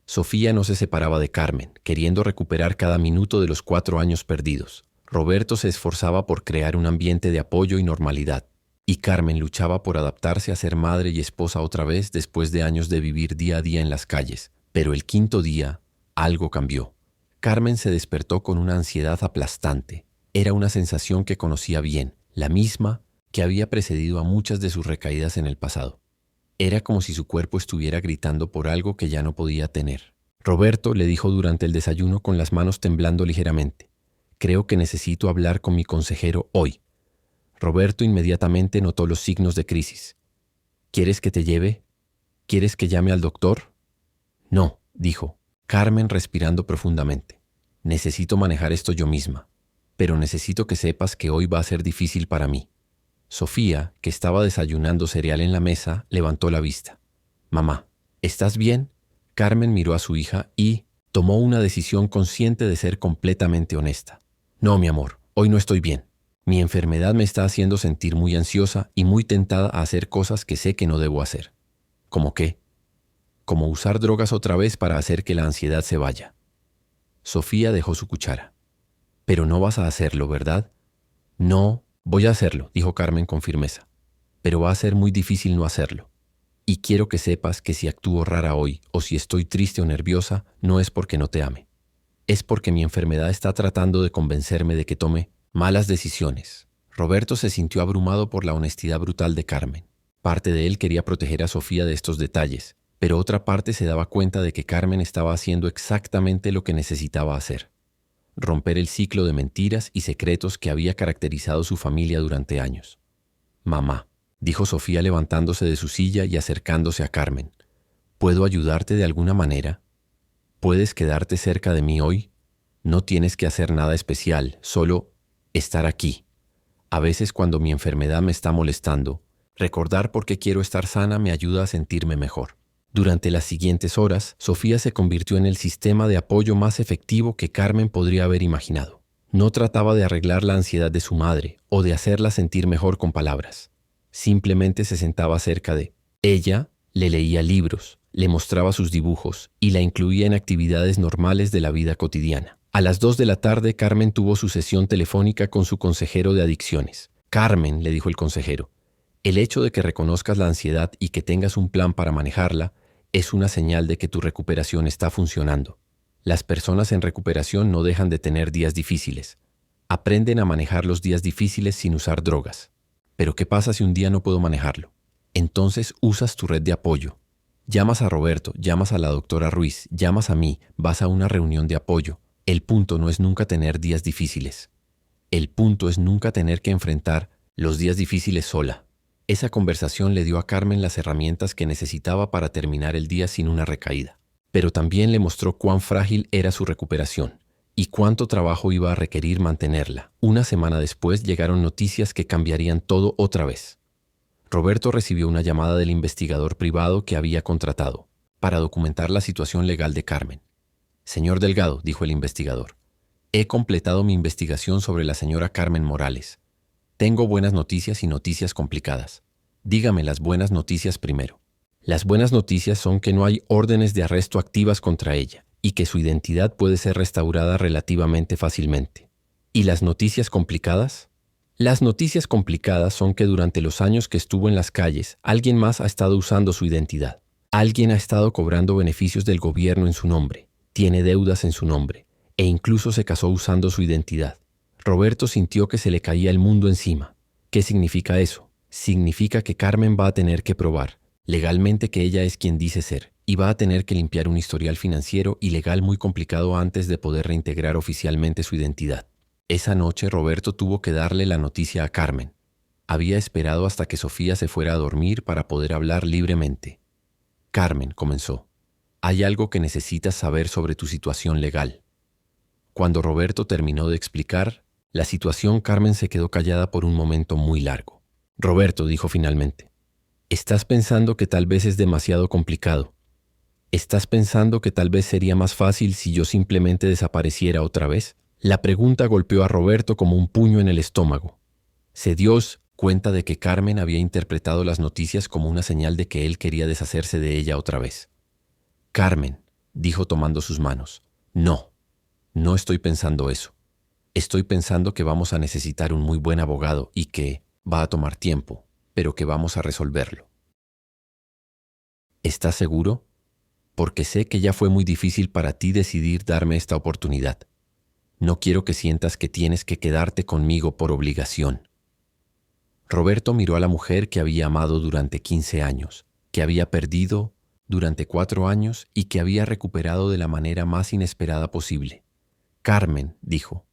Sofía no se separaba de Carmen, queriendo recuperar cada minuto de los 4 años perdidos. Roberto se esforzaba por crear un ambiente de apoyo y normalidad, y Carmen luchaba por adaptarse a ser madre y esposa otra vez después de años de vivir día a día en las calles. Pero el 5.º día, algo cambió. Carmen se despertó con una ansiedad aplastante. Era una sensación que conocía bien, la misma que había precedido a muchas de sus recaídas en el pasado. Era como si su cuerpo estuviera gritando por algo que ya no podía tener. Roberto le dijo durante el desayuno con las manos temblando ligeramente, «Creo que necesito hablar con mi consejero hoy». Roberto inmediatamente notó los signos de crisis. «¿Quieres que te lleve? ¿Quieres que llame al doctor?» «No», dijo Carmen respirando profundamente. «Necesito manejar esto yo misma, pero necesito que sepas que hoy va a ser difícil para mí». Sofía, que estaba desayunando cereal en la mesa, levantó la vista. «Mamá, ¿estás bien?» Carmen miró a su hija y tomó una decisión consciente de ser completamente honesta. «No, mi amor, hoy no estoy bien. Mi enfermedad me está haciendo sentir muy ansiosa y muy tentada a hacer cosas que sé que no debo hacer». ¿Cómo qué? Como usar drogas otra vez para hacer que la ansiedad se vaya. Sofía dejó su cuchara. «Pero no vas a hacerlo, ¿verdad?» «No, voy a hacerlo», dijo Carmen con firmeza. «Pero va a ser muy difícil no hacerlo. Y quiero que sepas que si actúo rara hoy o si estoy triste o nerviosa, no es porque no te ame. Es porque mi enfermedad está tratando de convencerme de que tome malas decisiones. Roberto se sintió abrumado por la honestidad brutal de Carmen. Parte de él quería proteger a Sofía de estos detalles, pero otra parte se daba cuenta de que Carmen estaba haciendo exactamente lo que necesitaba hacer: romper el ciclo de mentiras y secretos que había caracterizado su familia durante años. «Mamá», dijo Sofía levantándose de su silla y acercándose a Carmen, «¿puedo ayudarte de alguna manera? ¿Puedes quedarte cerca de mí hoy? No tienes que hacer nada especial, solo estar aquí. A veces cuando mi enfermedad me está molestando, recordar por qué quiero estar sana me ayuda a sentirme mejor». Durante las siguientes horas, Sofía se convirtió en el sistema de apoyo más efectivo que Carmen podría haber imaginado. No trataba de arreglar la ansiedad de su madre o de hacerla sentir mejor con palabras. Simplemente se sentaba cerca de ella, le leía libros, le mostraba sus dibujos y la incluía en actividades normales de la vida cotidiana. A las 2 de la tarde, Carmen tuvo su sesión telefónica con su consejero de adicciones. «Carmen», le dijo el consejero, «el hecho de que reconozcas la ansiedad y que tengas un plan para manejarla es una señal de que tu recuperación está funcionando. Las personas en recuperación no dejan de tener días difíciles. Aprenden a manejar los días difíciles sin usar drogas. Pero ¿qué pasa si un día no puedo manejarlo? Entonces usas tu red de apoyo. Llamas a Roberto, llamas a la doctora Ruiz, llamas a mí, vas a una reunión de apoyo. El punto no es nunca tener días difíciles. El punto es nunca tener que enfrentar los días difíciles sola». Esa conversación le dio a Carmen las herramientas que necesitaba para terminar el día sin una recaída. Pero también le mostró cuán frágil era su recuperación y cuánto trabajo iba a requerir mantenerla. Una semana después llegaron noticias que cambiarían todo otra vez. Roberto recibió una llamada del investigador privado que había contratado para documentar la situación legal de Carmen. «Señor Delgado», dijo el investigador, «he completado mi investigación sobre la señora Carmen Morales. Tengo buenas noticias y noticias complicadas. Dígame las buenas noticias primero». Las buenas noticias son que no hay órdenes de arresto activas contra ella y que su identidad puede ser restaurada relativamente fácilmente. ¿Y las noticias complicadas? Las noticias complicadas son que durante los años que estuvo en las calles, alguien más ha estado usando su identidad. Alguien ha estado cobrando beneficios del gobierno en su nombre, tiene deudas en su nombre, e incluso se casó usando su identidad. Roberto sintió que se le caía el mundo encima. ¿Qué significa eso? Significa que Carmen va a tener que probar legalmente que ella es quien dice ser, y va a tener que limpiar un historial financiero y legal muy complicado antes de poder reintegrar oficialmente su identidad. Esa noche Roberto tuvo que darle la noticia a Carmen. Había esperado hasta que Sofía se fuera a dormir para poder hablar libremente. «Carmen», comenzó, «hay algo que necesitas saber sobre tu situación legal». Cuando Roberto terminó de explicar la situación, Carmen se quedó callada por un momento muy largo. «Roberto», dijo finalmente, «estás pensando que tal vez es demasiado complicado. ¿Estás pensando que tal vez sería más fácil si yo simplemente desapareciera otra vez?» La pregunta golpeó a Roberto como un puño en el estómago. Se dio cuenta de que Carmen había interpretado las noticias como una señal de que él quería deshacerse de ella otra vez. «Carmen», dijo tomando sus manos, «no estoy pensando eso. Estoy pensando que vamos a necesitar un muy buen abogado y que va a tomar tiempo, pero que vamos a resolverlo». «¿Estás seguro? Porque sé que ya fue muy difícil para ti decidir darme esta oportunidad. No quiero que sientas que tienes que quedarte conmigo por obligación». Roberto miró a la mujer que había amado durante 15 años, que había perdido durante 4 años y que había recuperado de la manera más inesperada posible. «Carmen», dijo,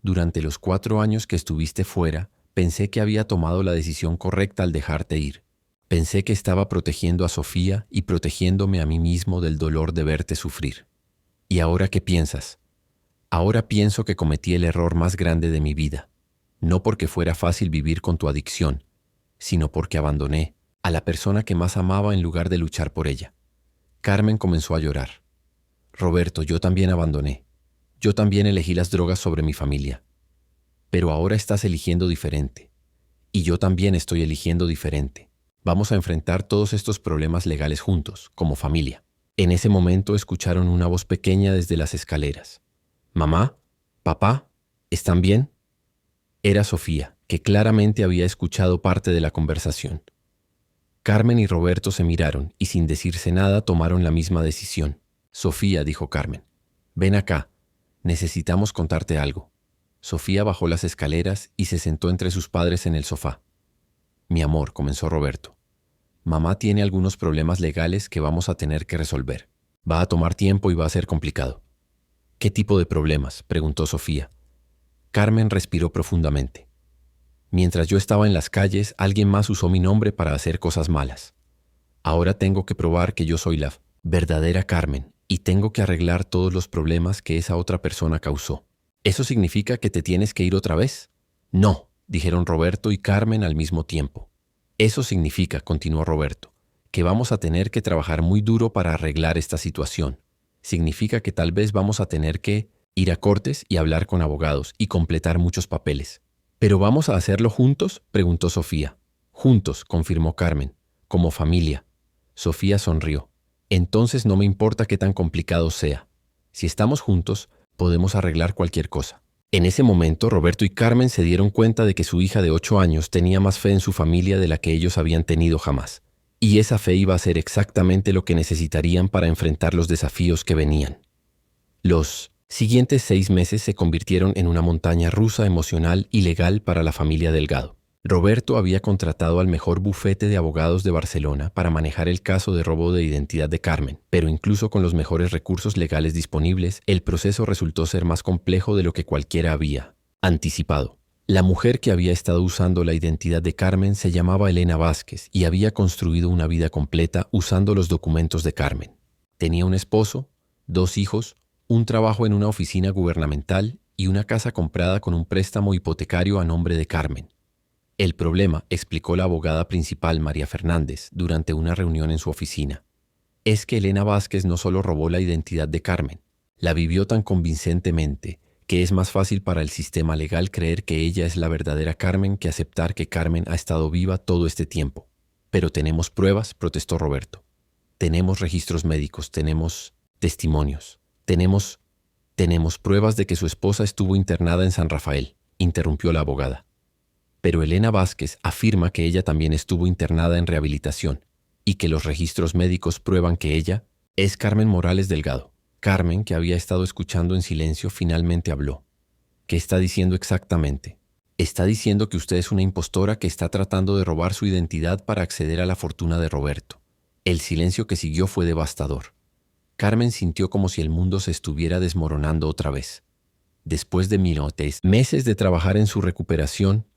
«durante los 4 años que estuviste fuera, pensé que había tomado la decisión correcta al dejarte ir. Pensé que estaba protegiendo a Sofía y protegiéndome a mí mismo del dolor de verte sufrir. ¿Y ahora qué piensas? Ahora pienso que cometí el error más grande de mi vida, no porque fuera fácil vivir con tu adicción, sino porque abandoné a la persona que más amaba en lugar de luchar por ella». Carmen comenzó a llorar. «Roberto, yo también abandoné. Yo también elegí las drogas sobre mi familia. Pero ahora estás eligiendo diferente. Y yo también estoy eligiendo diferente. Vamos a enfrentar todos estos problemas legales juntos, como familia». En ese momento escucharon una voz pequeña desde las escaleras. «Mamá, papá, ¿están bien?». Era Sofía, que claramente había escuchado parte de la conversación. Carmen y Roberto se miraron y sin decirse nada tomaron la misma decisión. «Sofía», dijo Carmen, «ven acá. Necesitamos contarte algo. Sofía bajó las escaleras y se sentó entre sus padres en el sofá. Mi amor, comenzó Roberto. Mamá tiene algunos problemas legales que vamos a tener que resolver. Va a tomar tiempo y va a ser complicado. ¿Qué tipo de problemas?, preguntó Sofía. Carmen respiró profundamente. Mientras yo estaba en las calles, alguien más usó mi nombre para hacer cosas malas. Ahora tengo que probar que yo soy la verdadera Carmen y tengo que arreglar todos los problemas que esa otra persona causó. ¿Eso significa que te tienes que ir otra vez? No, dijeron Roberto y Carmen al mismo tiempo. Eso significa, continuó Roberto, que vamos a tener que trabajar muy duro para arreglar esta situación. Significa que tal vez vamos a tener que ir a cortes y hablar con abogados y completar muchos papeles. ¿Pero vamos a hacerlo juntos?, preguntó Sofía. Juntos, confirmó Carmen, como familia. Sofía sonrió. Entonces no me importa qué tan complicado sea. Si estamos juntos, podemos arreglar cualquier cosa. En ese momento, Roberto y Carmen se dieron cuenta de que su hija de 8 años tenía más fe en su familia de la que ellos habían tenido jamás. Y esa fe iba a ser exactamente lo que necesitarían para enfrentar los desafíos que venían. Los siguientes 6 meses se convirtieron en una montaña rusa emocional y legal para la familia Delgado. Roberto había contratado al mejor bufete de abogados de Barcelona para manejar el caso de robo de identidad de Carmen, pero incluso con los mejores recursos legales disponibles, el proceso resultó ser más complejo de lo que cualquiera había anticipado. La mujer que había estado usando la identidad de Carmen se llamaba Elena Vázquez y había construido una vida completa usando los documentos de Carmen. Tenía un esposo, 2 hijos, un trabajo en una oficina gubernamental y una casa comprada con un préstamo hipotecario a nombre de Carmen. El problema, explicó la abogada principal María Fernández durante una reunión en su oficina, es que Elena Vázquez no solo robó la identidad de Carmen, la vivió tan convincentemente que es más fácil para el sistema legal creer que ella es la verdadera Carmen que aceptar que Carmen ha estado viva todo este tiempo. Pero tenemos pruebas, protestó Roberto. Tenemos registros médicos, tenemos testimonios, tenemos pruebas de que su esposa estuvo internada en San Rafael, interrumpió la abogada. Pero Elena Vázquez afirma que ella también estuvo internada en rehabilitación y que los registros médicos prueban que ella es Carmen Morales Delgado. Carmen, que había estado escuchando en silencio, finalmente habló. ¿Qué está diciendo exactamente? Está diciendo que usted es una impostora que está tratando de robar su identidad para acceder a la fortuna de Roberto. El silencio que siguió fue devastador. Carmen sintió como si el mundo se estuviera desmoronando otra vez. Después de meses de trabajar en su recuperación,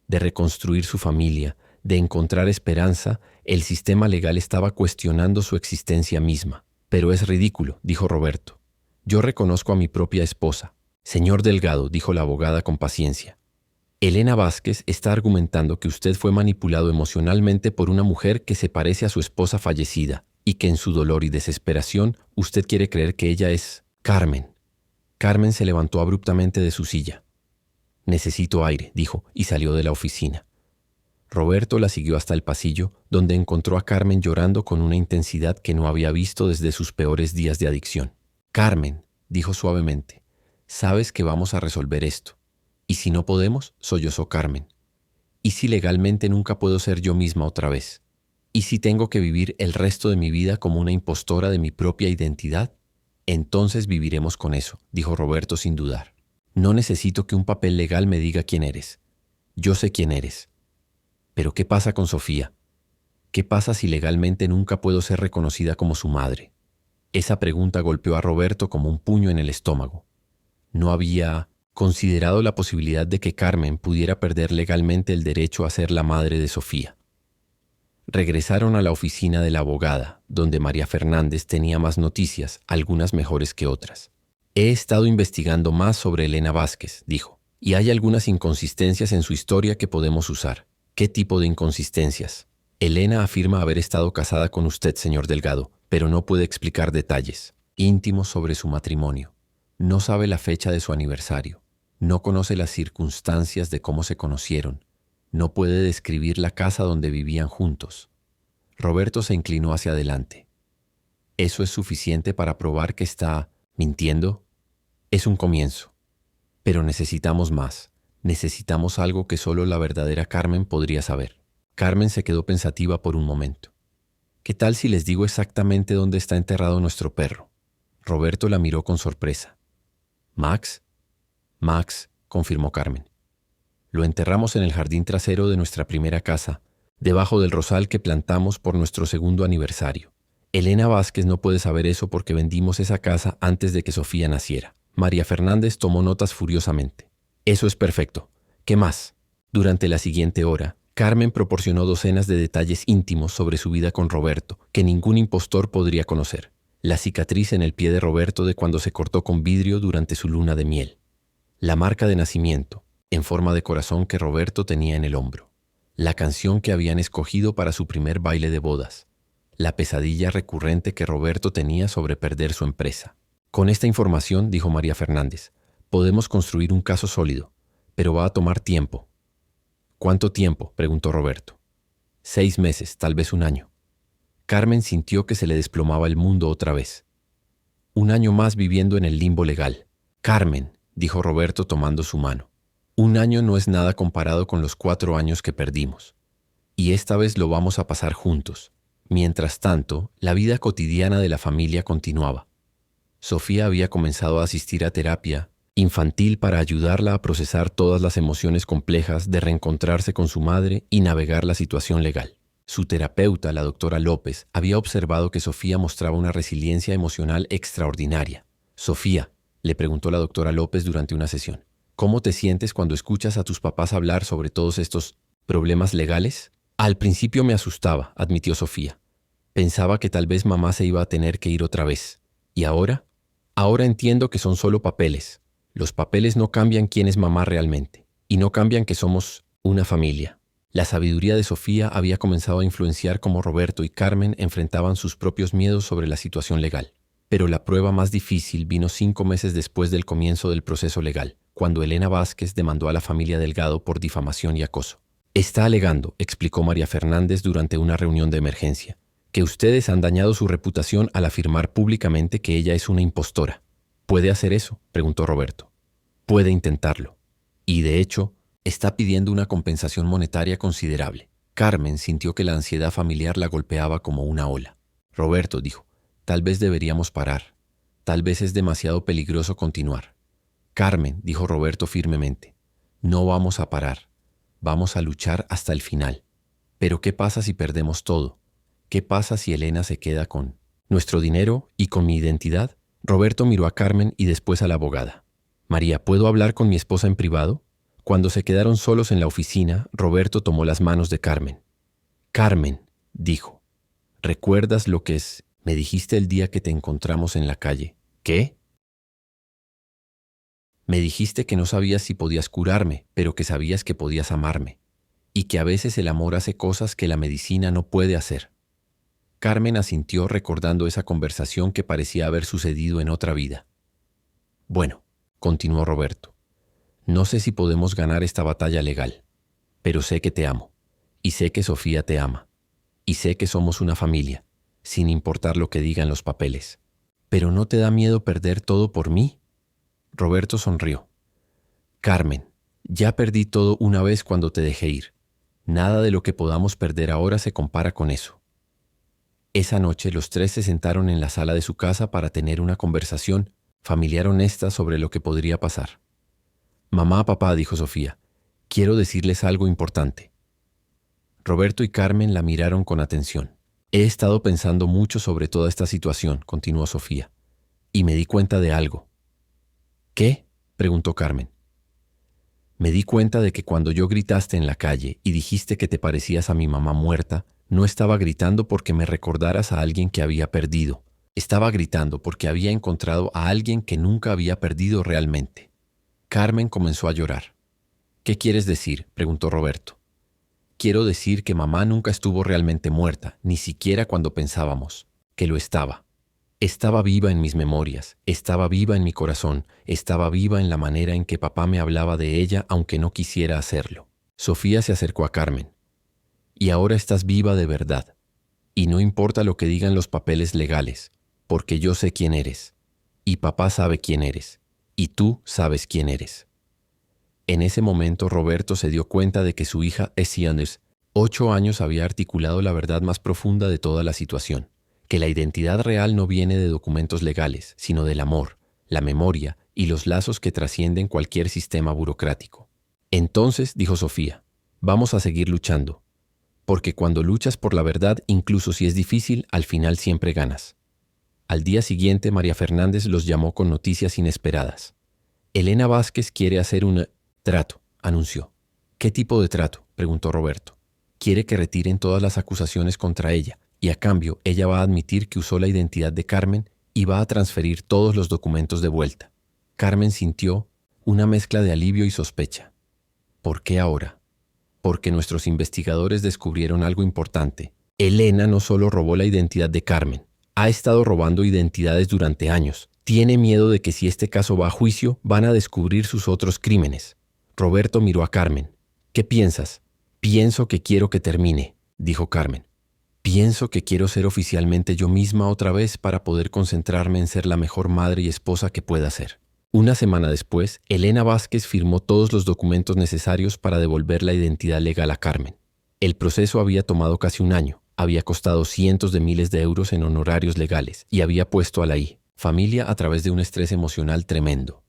de reconstruir su familia, de encontrar esperanza, el sistema legal estaba cuestionando su existencia misma. Pero es ridículo, dijo Roberto. Yo reconozco a mi propia esposa. Señor Delgado, dijo la abogada con paciencia. Elena Vázquez está argumentando que usted fue manipulado emocionalmente por una mujer que se parece a su esposa fallecida y que en su dolor y desesperación usted quiere creer que ella es Carmen. Carmen se levantó abruptamente de su silla. Necesito aire, dijo, y salió de la oficina. Roberto la siguió hasta el pasillo, donde encontró a Carmen llorando con una intensidad que no había visto desde sus peores días de adicción. Carmen, dijo suavemente, sabes que vamos a resolver esto. Y si no podemos, sollozó Carmen. ¿Y si legalmente nunca puedo ser yo misma otra vez? ¿Y si tengo que vivir el resto de mi vida como una impostora de mi propia identidad? Entonces viviremos con eso, dijo Roberto sin dudar. No necesito que un papel legal me diga quién eres. Yo sé quién eres. Pero ¿qué pasa con Sofía? ¿Qué pasa si legalmente nunca puedo ser reconocida como su madre? Esa pregunta golpeó a Roberto como un puño en el estómago. No había considerado la posibilidad de que Carmen pudiera perder legalmente el derecho a ser la madre de Sofía. Regresaron a la oficina de la abogada, donde María Fernández tenía más noticias, algunas mejores que otras. He estado investigando más sobre Elena Vázquez, dijo, y hay algunas inconsistencias en su historia que podemos usar. ¿Qué tipo de inconsistencias? Elena afirma haber estado casada con usted, señor Delgado, pero no puede explicar detalles íntimos sobre su matrimonio. No sabe la fecha de su aniversario. No conoce las circunstancias de cómo se conocieron. No puede describir la casa donde vivían juntos. Roberto se inclinó hacia adelante. ¿Eso es suficiente para probar que está mintiendo? Es un comienzo. Pero necesitamos más. Necesitamos algo que solo la verdadera Carmen podría saber. Carmen se quedó pensativa por un momento. ¿Qué tal si les digo exactamente dónde está enterrado nuestro perro? Roberto la miró con sorpresa. «¿Max?» «Max», confirmó Carmen. «Lo enterramos en el jardín trasero de nuestra primera casa, debajo del rosal que plantamos por nuestro segundo aniversario. Elena Vázquez no puede saber eso porque vendimos esa casa antes de que Sofía naciera». María Fernández tomó notas furiosamente. «Eso es perfecto. ¿Qué más?». Durante la siguiente hora, Carmen proporcionó docenas de detalles íntimos sobre su vida con Roberto, que ningún impostor podría conocer. La cicatriz en el pie de Roberto de cuando se cortó con vidrio durante su luna de miel. La marca de nacimiento, en forma de corazón que Roberto tenía en el hombro. La canción que habían escogido para su primer baile de bodas. La pesadilla recurrente que Roberto tenía sobre perder su empresa. «Con esta información», dijo María Fernández, «podemos construir un caso sólido, pero va a tomar tiempo». «¿Cuánto tiempo?», preguntó Roberto. 6 meses, tal vez un año. Carmen sintió que se le desplomaba el mundo otra vez. «Un año más viviendo en el limbo legal». «Carmen», dijo Roberto tomando su mano, «un año no es nada comparado con los 4 años que perdimos. Y esta vez lo vamos a pasar juntos». Mientras tanto, la vida cotidiana de la familia continuaba. Sofía había comenzado a asistir a terapia infantil para ayudarla a procesar todas las emociones complejas de reencontrarse con su madre y navegar la situación legal. Su terapeuta, la doctora López, había observado que Sofía mostraba una resiliencia emocional extraordinaria. «Sofía», le preguntó la doctora López durante una sesión, «¿cómo te sientes cuando escuchas a tus papás hablar sobre todos estos problemas legales?» «Al principio me asustaba», admitió Sofía. «Pensaba que tal vez mamá se iba a tener que ir otra vez. ¿Y ahora? Ahora entiendo que son solo papeles. Los papeles no cambian quién es mamá realmente, y no cambian que somos una familia». La sabiduría de Sofía había comenzado a influenciar cómo Roberto y Carmen enfrentaban sus propios miedos sobre la situación legal. Pero la prueba más difícil vino 5 meses después del comienzo del proceso legal, cuando Elena Vázquez demandó a la familia Delgado por difamación y acoso. «Está alegando», explicó María Fernández durante una reunión de emergencia, «que ustedes han dañado su reputación al afirmar públicamente que ella es una impostora». «¿Puede hacer eso?», preguntó Roberto. «Puede intentarlo. Y de hecho, está pidiendo una compensación monetaria considerable». Carmen sintió que la ansiedad familiar la golpeaba como una ola. «Roberto», dijo, «tal vez deberíamos parar. Tal vez es demasiado peligroso continuar». «Carmen», dijo Roberto firmemente, «no vamos a parar. Vamos a luchar hasta el final. Pero ¿qué pasa si perdemos todo? ¿Qué pasa si Elena se queda con nuestro dinero y con mi identidad?» Roberto miró a Carmen y después a la abogada. «María, ¿puedo hablar con mi esposa en privado?». Cuando se quedaron solos en la oficina, Roberto tomó las manos de Carmen. «Carmen», dijo, «¿recuerdas lo que me dijiste el día que te encontramos en la calle?» «¿Qué?». «Me dijiste que no sabías si podías curarme, pero que sabías que podías amarme, y que a veces el amor hace cosas que la medicina no puede hacer». Carmen asintió recordando esa conversación que parecía haber sucedido en otra vida. «Bueno», continuó Roberto, «no sé si podemos ganar esta batalla legal, pero sé que te amo, y sé que Sofía te ama, y sé que somos una familia, sin importar lo que digan los papeles. ¿Pero no te da miedo perder todo por mí?». Roberto sonrió. «Carmen, ya perdí todo una vez cuando te dejé ir. Nada de lo que podamos perder ahora se compara con eso». Esa noche los 3 se sentaron en la sala de su casa para tener una conversación familiar honesta sobre lo que podría pasar. «Mamá, papá», dijo Sofía, «quiero decirles algo importante». Roberto y Carmen la miraron con atención. «He estado pensando mucho sobre toda esta situación», continuó Sofía, «y me di cuenta de algo». «¿Qué?», preguntó Carmen. «Me di cuenta de que cuando yo gritaste en la calle y dijiste que te parecías a mi mamá muerta, no estaba gritando porque me recordaras a alguien que había perdido. Estaba gritando porque había encontrado a alguien que nunca había perdido realmente». Carmen comenzó a llorar. «¿Qué quieres decir?», preguntó Roberto. «Quiero decir que mamá nunca estuvo realmente muerta, ni siquiera cuando pensábamos que lo estaba. Estaba viva en mis memorias, estaba viva en mi corazón, estaba viva en la manera en que papá me hablaba de ella aunque no quisiera hacerlo». Sofía se acercó a Carmen. «Y ahora estás viva de verdad. Y no importa lo que digan los papeles legales, porque yo sé quién eres. Y papá sabe quién eres. Y tú sabes quién eres». En ese momento Roberto se dio cuenta de que su hija Essie Anders, 8 años, había articulado la verdad más profunda de toda la situación, que la identidad real no viene de documentos legales, sino del amor, la memoria y los lazos que trascienden cualquier sistema burocrático. Entonces, dijo Sofía, vamos a seguir luchando, porque cuando luchas por la verdad, incluso si es difícil, al final siempre ganas. Al día siguiente, María Fernández los llamó con noticias inesperadas. Elena Vázquez quiere hacer un trato, anunció. ¿Qué tipo de trato?, preguntó Roberto. Quiere que retiren todas las acusaciones contra ella, y a cambio ella va a admitir que usó la identidad de Carmen y va a transferir todos los documentos de vuelta. Carmen sintió una mezcla de alivio y sospecha. ¿Por qué ahora? Porque nuestros investigadores descubrieron algo importante. Elena no solo robó la identidad de Carmen, ha estado robando identidades durante años. Tiene miedo de que si este caso va a juicio, van a descubrir sus otros crímenes. Roberto miró a Carmen. ¿Qué piensas? Pienso que quiero que termine, dijo Carmen. Pienso que quiero ser oficialmente yo misma otra vez para poder concentrarme en ser la mejor madre y esposa que pueda ser. Una semana después, Elena Vázquez firmó todos los documentos necesarios para devolver la identidad legal a Carmen. El proceso había tomado casi un año, había costado cientos de miles de euros en honorarios legales y había puesto a la familia a través de un estrés emocional tremendo.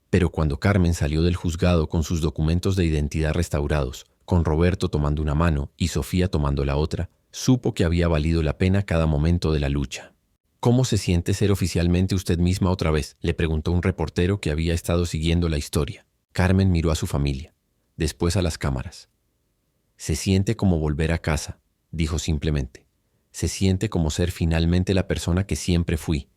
Pero cuando Carmen salió del juzgado con sus documentos de identidad restaurados, con Roberto tomando una mano y Sofía tomando la otra, supo que había valido la pena cada momento de la lucha. ¿Cómo se siente ser oficialmente usted misma otra vez?, le preguntó un reportero que había estado siguiendo la historia. Carmen miró a su familia, después a las cámaras. Se siente como volver a casa, dijo simplemente. Se siente como ser finalmente la persona que siempre fui,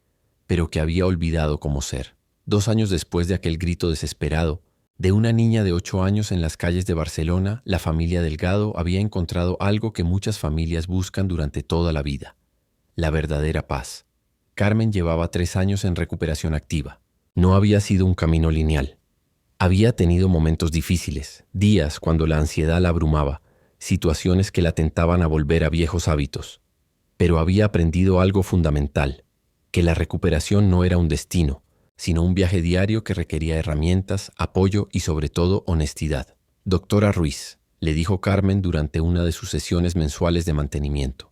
pero que había olvidado cómo ser. 2 años después de aquel grito desesperado, de una niña de 8 años en las calles de Barcelona, la familia Delgado había encontrado algo que muchas familias buscan durante toda la vida: la verdadera paz. Carmen llevaba 3 años en recuperación activa. No había sido un camino lineal. Había tenido momentos difíciles, días cuando la ansiedad la abrumaba, situaciones que la tentaban a volver a viejos hábitos. Pero había aprendido algo fundamental: que la recuperación no era un destino, sino un viaje diario que requería herramientas, apoyo y sobre todo honestidad. Doctora Ruiz, le dijo Carmen durante una de sus sesiones mensuales de mantenimiento.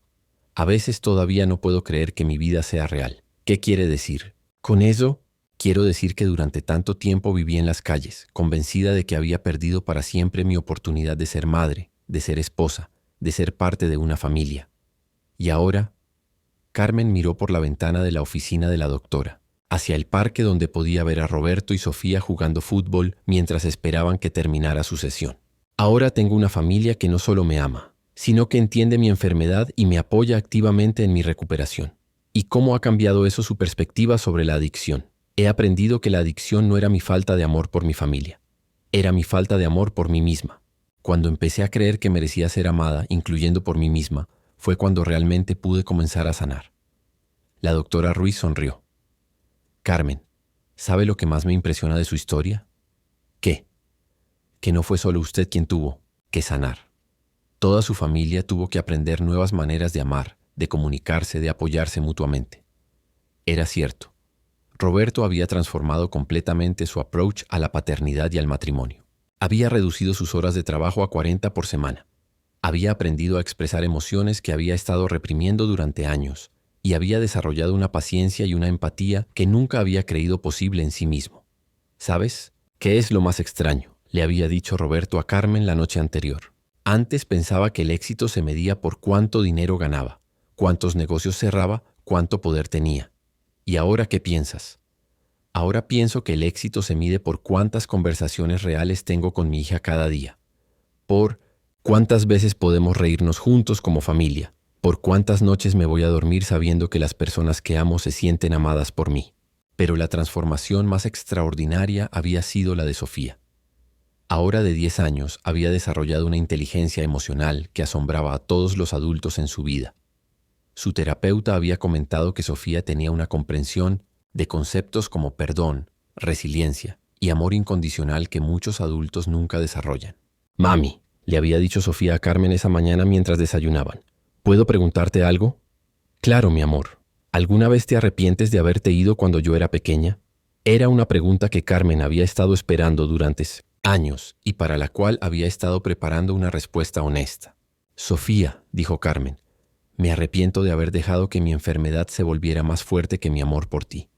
A veces todavía no puedo creer que mi vida sea real. ¿Qué quiere decir? Con eso, quiero decir que durante tanto tiempo viví en las calles, convencida de que había perdido para siempre mi oportunidad de ser madre, de ser esposa, de ser parte de una familia. Y ahora, Carmen miró por la ventana de la oficina de la doctora, hacia el parque donde podía ver a Roberto y Sofía jugando fútbol mientras esperaban que terminara su sesión. Ahora tengo una familia que no solo me ama, sino que entiende mi enfermedad y me apoya activamente en mi recuperación. ¿Y cómo ha cambiado eso su perspectiva sobre la adicción? He aprendido que la adicción no era mi falta de amor por mi familia, era mi falta de amor por mí misma. Cuando empecé a creer que merecía ser amada, incluyendo por mí misma, fue cuando realmente pude comenzar a sanar. La doctora Ruiz sonrió. Carmen, ¿sabe lo que más me impresiona de su historia? ¿Qué? Que no fue solo usted quien tuvo que sanar. Toda su familia tuvo que aprender nuevas maneras de amar, de comunicarse, de apoyarse mutuamente. Era cierto. Roberto había transformado completamente su approach a la paternidad y al matrimonio. Había reducido sus horas de trabajo a 40 por semana. Había aprendido a expresar emociones que había estado reprimiendo durante años y había desarrollado una paciencia y una empatía que nunca había creído posible en sí mismo. ¿Sabes? ¿Qué es lo más extraño?, le había dicho Roberto a Carmen la noche anterior. Antes pensaba que el éxito se medía por cuánto dinero ganaba, cuántos negocios cerraba, cuánto poder tenía. ¿Y ahora qué piensas? Ahora pienso que el éxito se mide por cuántas conversaciones reales tengo con mi hija cada día, por cuántas veces podemos reírnos juntos como familia, por cuántas noches me voy a dormir sabiendo que las personas que amo se sienten amadas por mí. Pero la transformación más extraordinaria había sido la de Sofía. Ahora de 10 años había desarrollado una inteligencia emocional que asombraba a todos los adultos en su vida. Su terapeuta había comentado que Sofía tenía una comprensión de conceptos como perdón, resiliencia y amor incondicional que muchos adultos nunca desarrollan. Mami, le había dicho Sofía a Carmen esa mañana mientras desayunaban, ¿puedo preguntarte algo? Claro, mi amor. ¿Alguna vez te arrepientes de haberte ido cuando yo era pequeña? Era una pregunta que Carmen había estado esperando durante años y para la cual había estado preparando una respuesta honesta. Sofía, dijo Carmen, me arrepiento de haber dejado que mi enfermedad se volviera más fuerte que mi amor por ti.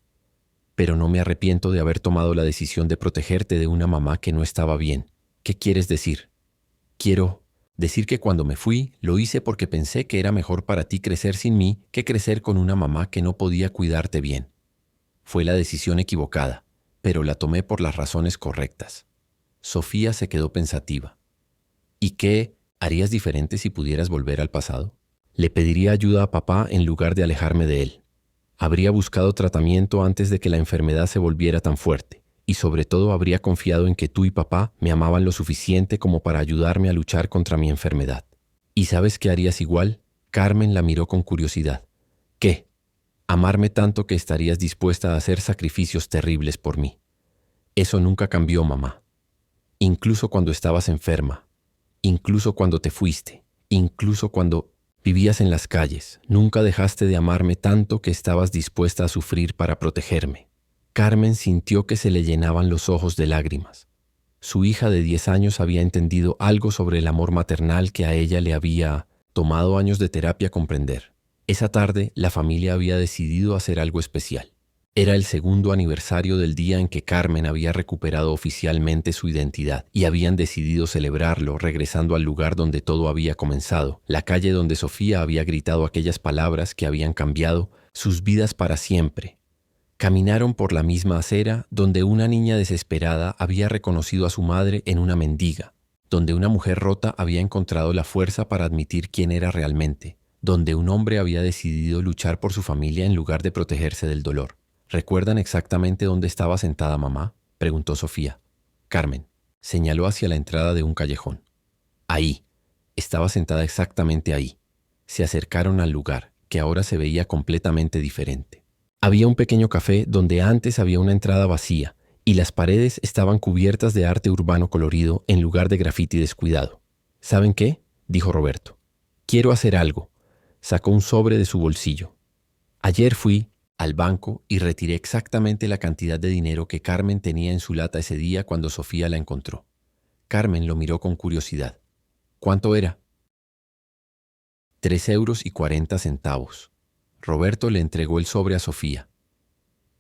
pero no me arrepiento de haber tomado la decisión de protegerte de una mamá que no estaba bien. ¿Qué quieres decir? Quiero decir que cuando me fui, lo hice porque pensé que era mejor para ti crecer sin mí que crecer con una mamá que no podía cuidarte bien. Fue la decisión equivocada, pero la tomé por las razones correctas. Sofía se quedó pensativa. ¿Y qué harías diferente si pudieras volver al pasado? Le pediría ayuda a papá en lugar de alejarme de él. Habría buscado tratamiento antes de que la enfermedad se volviera tan fuerte, y sobre todo habría confiado en que tú y papá me amaban lo suficiente como para ayudarme a luchar contra mi enfermedad. ¿Y sabes qué harías igual? Carmen la miró con curiosidad. ¿Qué? Amarme tanto que estarías dispuesta a hacer sacrificios terribles por mí. Eso nunca cambió, mamá. Incluso cuando estabas enferma, incluso cuando te fuiste, incluso cuando vivías en las calles, nunca dejaste de amarme tanto que estabas dispuesta a sufrir para protegerme. Carmen sintió que se le llenaban los ojos de lágrimas. Su hija de 10 años había entendido algo sobre el amor maternal que a ella le había tomado años de terapia comprender. Esa tarde, la familia había decidido hacer algo especial. Era el segundo aniversario del día en que Carmen había recuperado oficialmente su identidad y habían decidido celebrarlo regresando al lugar donde todo había comenzado, la calle donde Sofía había gritado aquellas palabras que habían cambiado sus vidas para siempre. Caminaron por la misma acera donde una niña desesperada había reconocido a su madre en una mendiga, donde una mujer rota había encontrado la fuerza para admitir quién era realmente, donde un hombre había decidido luchar por su familia en lugar de protegerse del dolor. ¿Recuerdan exactamente dónde estaba sentada mamá?, preguntó Sofía. Carmen señaló hacia la entrada de un callejón. Ahí, estaba sentada exactamente ahí. Se acercaron al lugar, que ahora se veía completamente diferente. Había un pequeño café donde antes había una entrada vacía y las paredes estaban cubiertas de arte urbano colorido en lugar de grafiti descuidado. ¿Saben qué?, dijo Roberto. Quiero hacer algo. Sacó un sobre de su bolsillo. Ayer fui al banco y retiré exactamente la cantidad de dinero que Carmen tenía en su lata ese día cuando Sofía la encontró. Carmen lo miró con curiosidad. ¿Cuánto era? 3,40 euros. Roberto le entregó el sobre a Sofía.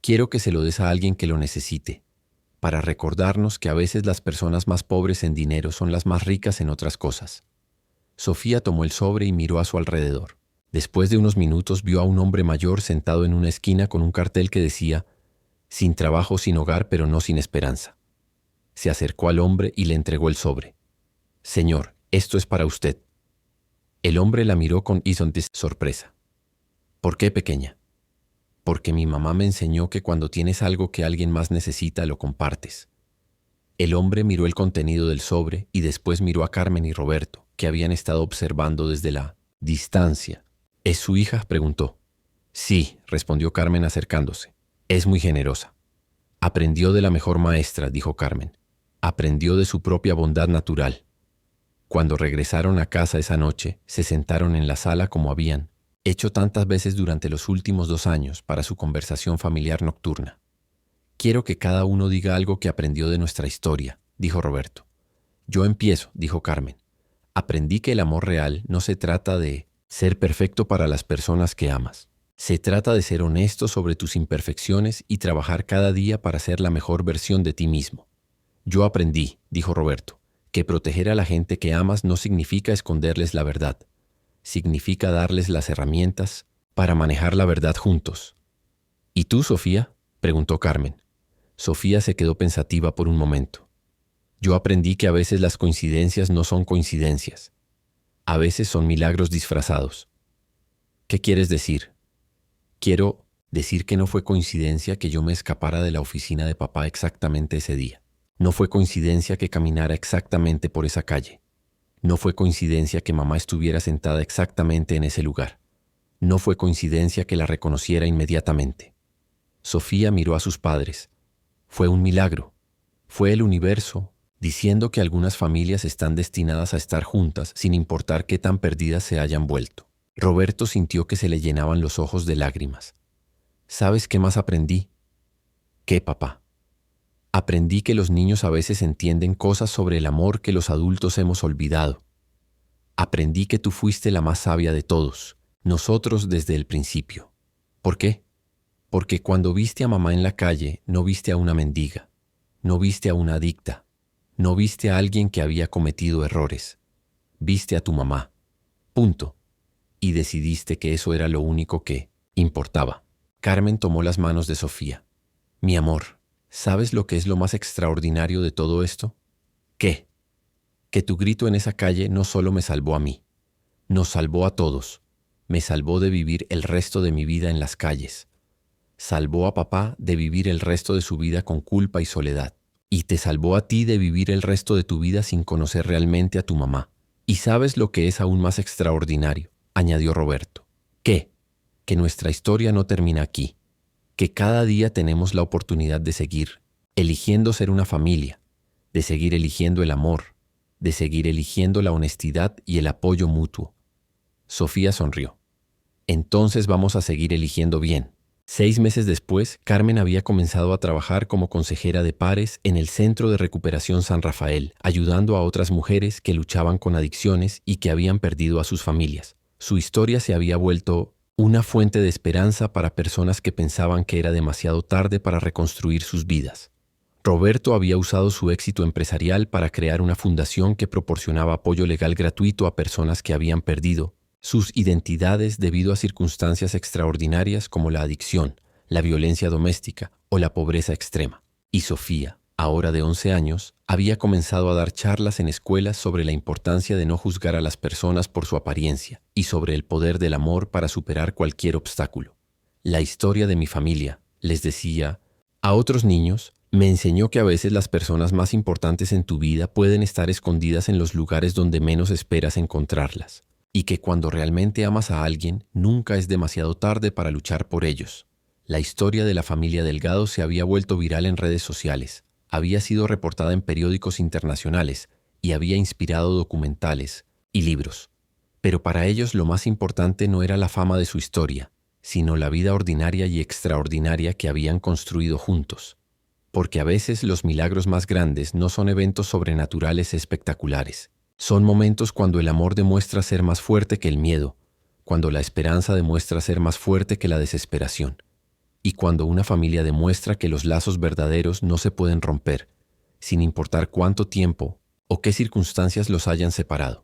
Quiero que se lo des a alguien que lo necesite, para recordarnos que a veces las personas más pobres en dinero son las más ricas en otras cosas. Sofía tomó el sobre y miró a su alrededor. Después de unos minutos vio a un hombre mayor sentado en una esquina con un cartel que decía «Sin trabajo, sin hogar, pero no sin esperanza». Se acercó al hombre y le entregó el sobre. «Señor, esto es para usted». El hombre la miró con sorpresa. «¿Por qué, pequeña?» «Porque mi mamá me enseñó que cuando tienes algo que alguien más necesita, lo compartes». El hombre miró el contenido del sobre y después miró a Carmen y Roberto, que habían estado observando desde la distancia. ¿Es su hija?, preguntó. Sí, respondió Carmen acercándose. Es muy generosa. Aprendió de la mejor maestra, dijo Carmen. Aprendió de su propia bondad natural. Cuando regresaron a casa esa noche, se sentaron en la sala como habían hecho tantas veces durante los últimos 2 años para su conversación familiar nocturna. Quiero que cada uno diga algo que aprendió de nuestra historia, dijo Roberto. Yo empiezo, dijo Carmen. Aprendí que el amor real no se trata de ser perfecto para las personas que amas. Se trata de ser honesto sobre tus imperfecciones y trabajar cada día para ser la mejor versión de ti mismo. Yo aprendí, dijo Roberto, que proteger a la gente que amas no significa esconderles la verdad. Significa darles las herramientas para manejar la verdad juntos. ¿Y tú, Sofía?, preguntó Carmen. Sofía se quedó pensativa por un momento. Yo aprendí que a veces las coincidencias no son coincidencias. A veces son milagros disfrazados. ¿Qué quieres decir? Quiero decir que no fue coincidencia que yo me escapara de la oficina de papá exactamente ese día. No fue coincidencia que caminara exactamente por esa calle. No fue coincidencia que mamá estuviera sentada exactamente en ese lugar. No fue coincidencia que la reconociera inmediatamente. Sofía miró a sus padres. Fue un milagro. Fue el universo diciendo que algunas familias están destinadas a estar juntas sin importar qué tan perdidas se hayan vuelto. Roberto sintió que se le llenaban los ojos de lágrimas. ¿Sabes qué más aprendí? ¿Qué, papá? Aprendí que los niños a veces entienden cosas sobre el amor que los adultos hemos olvidado. Aprendí que tú fuiste la más sabia de todos, nosotros desde el principio. ¿Por qué? Porque cuando viste a mamá en la calle, no viste a una mendiga, no viste a una adicta, no viste a alguien que había cometido errores. Viste a tu mamá. Punto. Y decidiste que eso era lo único que importaba. Carmen tomó las manos de Sofía. Mi amor, ¿sabes lo que es lo más extraordinario de todo esto? ¿Qué? Que tu grito en esa calle no solo me salvó a mí, nos salvó a todos. Me salvó de vivir el resto de mi vida en las calles. Salvó a papá de vivir el resto de su vida con culpa y soledad. Y te salvó a ti de vivir el resto de tu vida sin conocer realmente a tu mamá. Y sabes lo que es aún más extraordinario, añadió Roberto. ¿Qué? Que nuestra historia no termina aquí. Que cada día tenemos la oportunidad de seguir, eligiendo ser una familia, de seguir eligiendo el amor, de seguir eligiendo la honestidad y el apoyo mutuo. Sofía sonrió. Entonces vamos a seguir eligiendo bien. 6 meses después, Carmen había comenzado a trabajar como consejera de pares en el Centro de Recuperación San Rafael, ayudando a otras mujeres que luchaban con adicciones y que habían perdido a sus familias. Su historia se había vuelto una fuente de esperanza para personas que pensaban que era demasiado tarde para reconstruir sus vidas. Roberto había usado su éxito empresarial para crear una fundación que proporcionaba apoyo legal gratuito a personas que habían perdido sus identidades debido a circunstancias extraordinarias como la adicción, la violencia doméstica o la pobreza extrema. Y Sofía, ahora de 11 años, había comenzado a dar charlas en escuelas sobre la importancia de no juzgar a las personas por su apariencia y sobre el poder del amor para superar cualquier obstáculo. La historia de mi familia, les decía a otros niños, me enseñó que a veces las personas más importantes en tu vida pueden estar escondidas en los lugares donde menos esperas encontrarlas. Y que cuando realmente amas a alguien, nunca es demasiado tarde para luchar por ellos. La historia de la familia Delgado se había vuelto viral en redes sociales, había sido reportada en periódicos internacionales y había inspirado documentales y libros. Pero para ellos lo más importante no era la fama de su historia, sino la vida ordinaria y extraordinaria que habían construido juntos. Porque a veces los milagros más grandes no son eventos sobrenaturales espectaculares. Son momentos cuando el amor demuestra ser más fuerte que el miedo, cuando la esperanza demuestra ser más fuerte que la desesperación, y cuando una familia demuestra que los lazos verdaderos no se pueden romper, sin importar cuánto tiempo o qué circunstancias los hayan separado.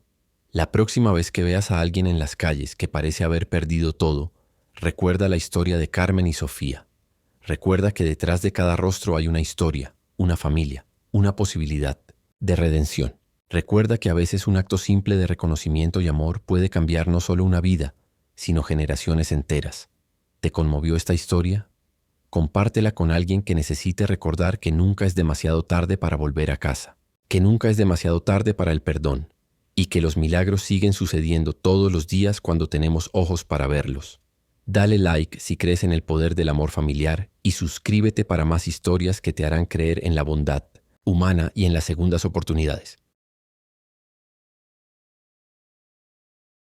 La próxima vez que veas a alguien en las calles que parece haber perdido todo, recuerda la historia de Carmen y Sofía. Recuerda que detrás de cada rostro hay una historia, una familia, una posibilidad de redención. Recuerda que a veces un acto simple de reconocimiento y amor puede cambiar no solo una vida, sino generaciones enteras. ¿Te conmovió esta historia? Compártela con alguien que necesite recordar que nunca es demasiado tarde para volver a casa, que nunca es demasiado tarde para el perdón, y que los milagros siguen sucediendo todos los días cuando tenemos ojos para verlos. Dale like si crees en el poder del amor familiar y suscríbete para más historias que te harán creer en la bondad humana y en las segundas oportunidades.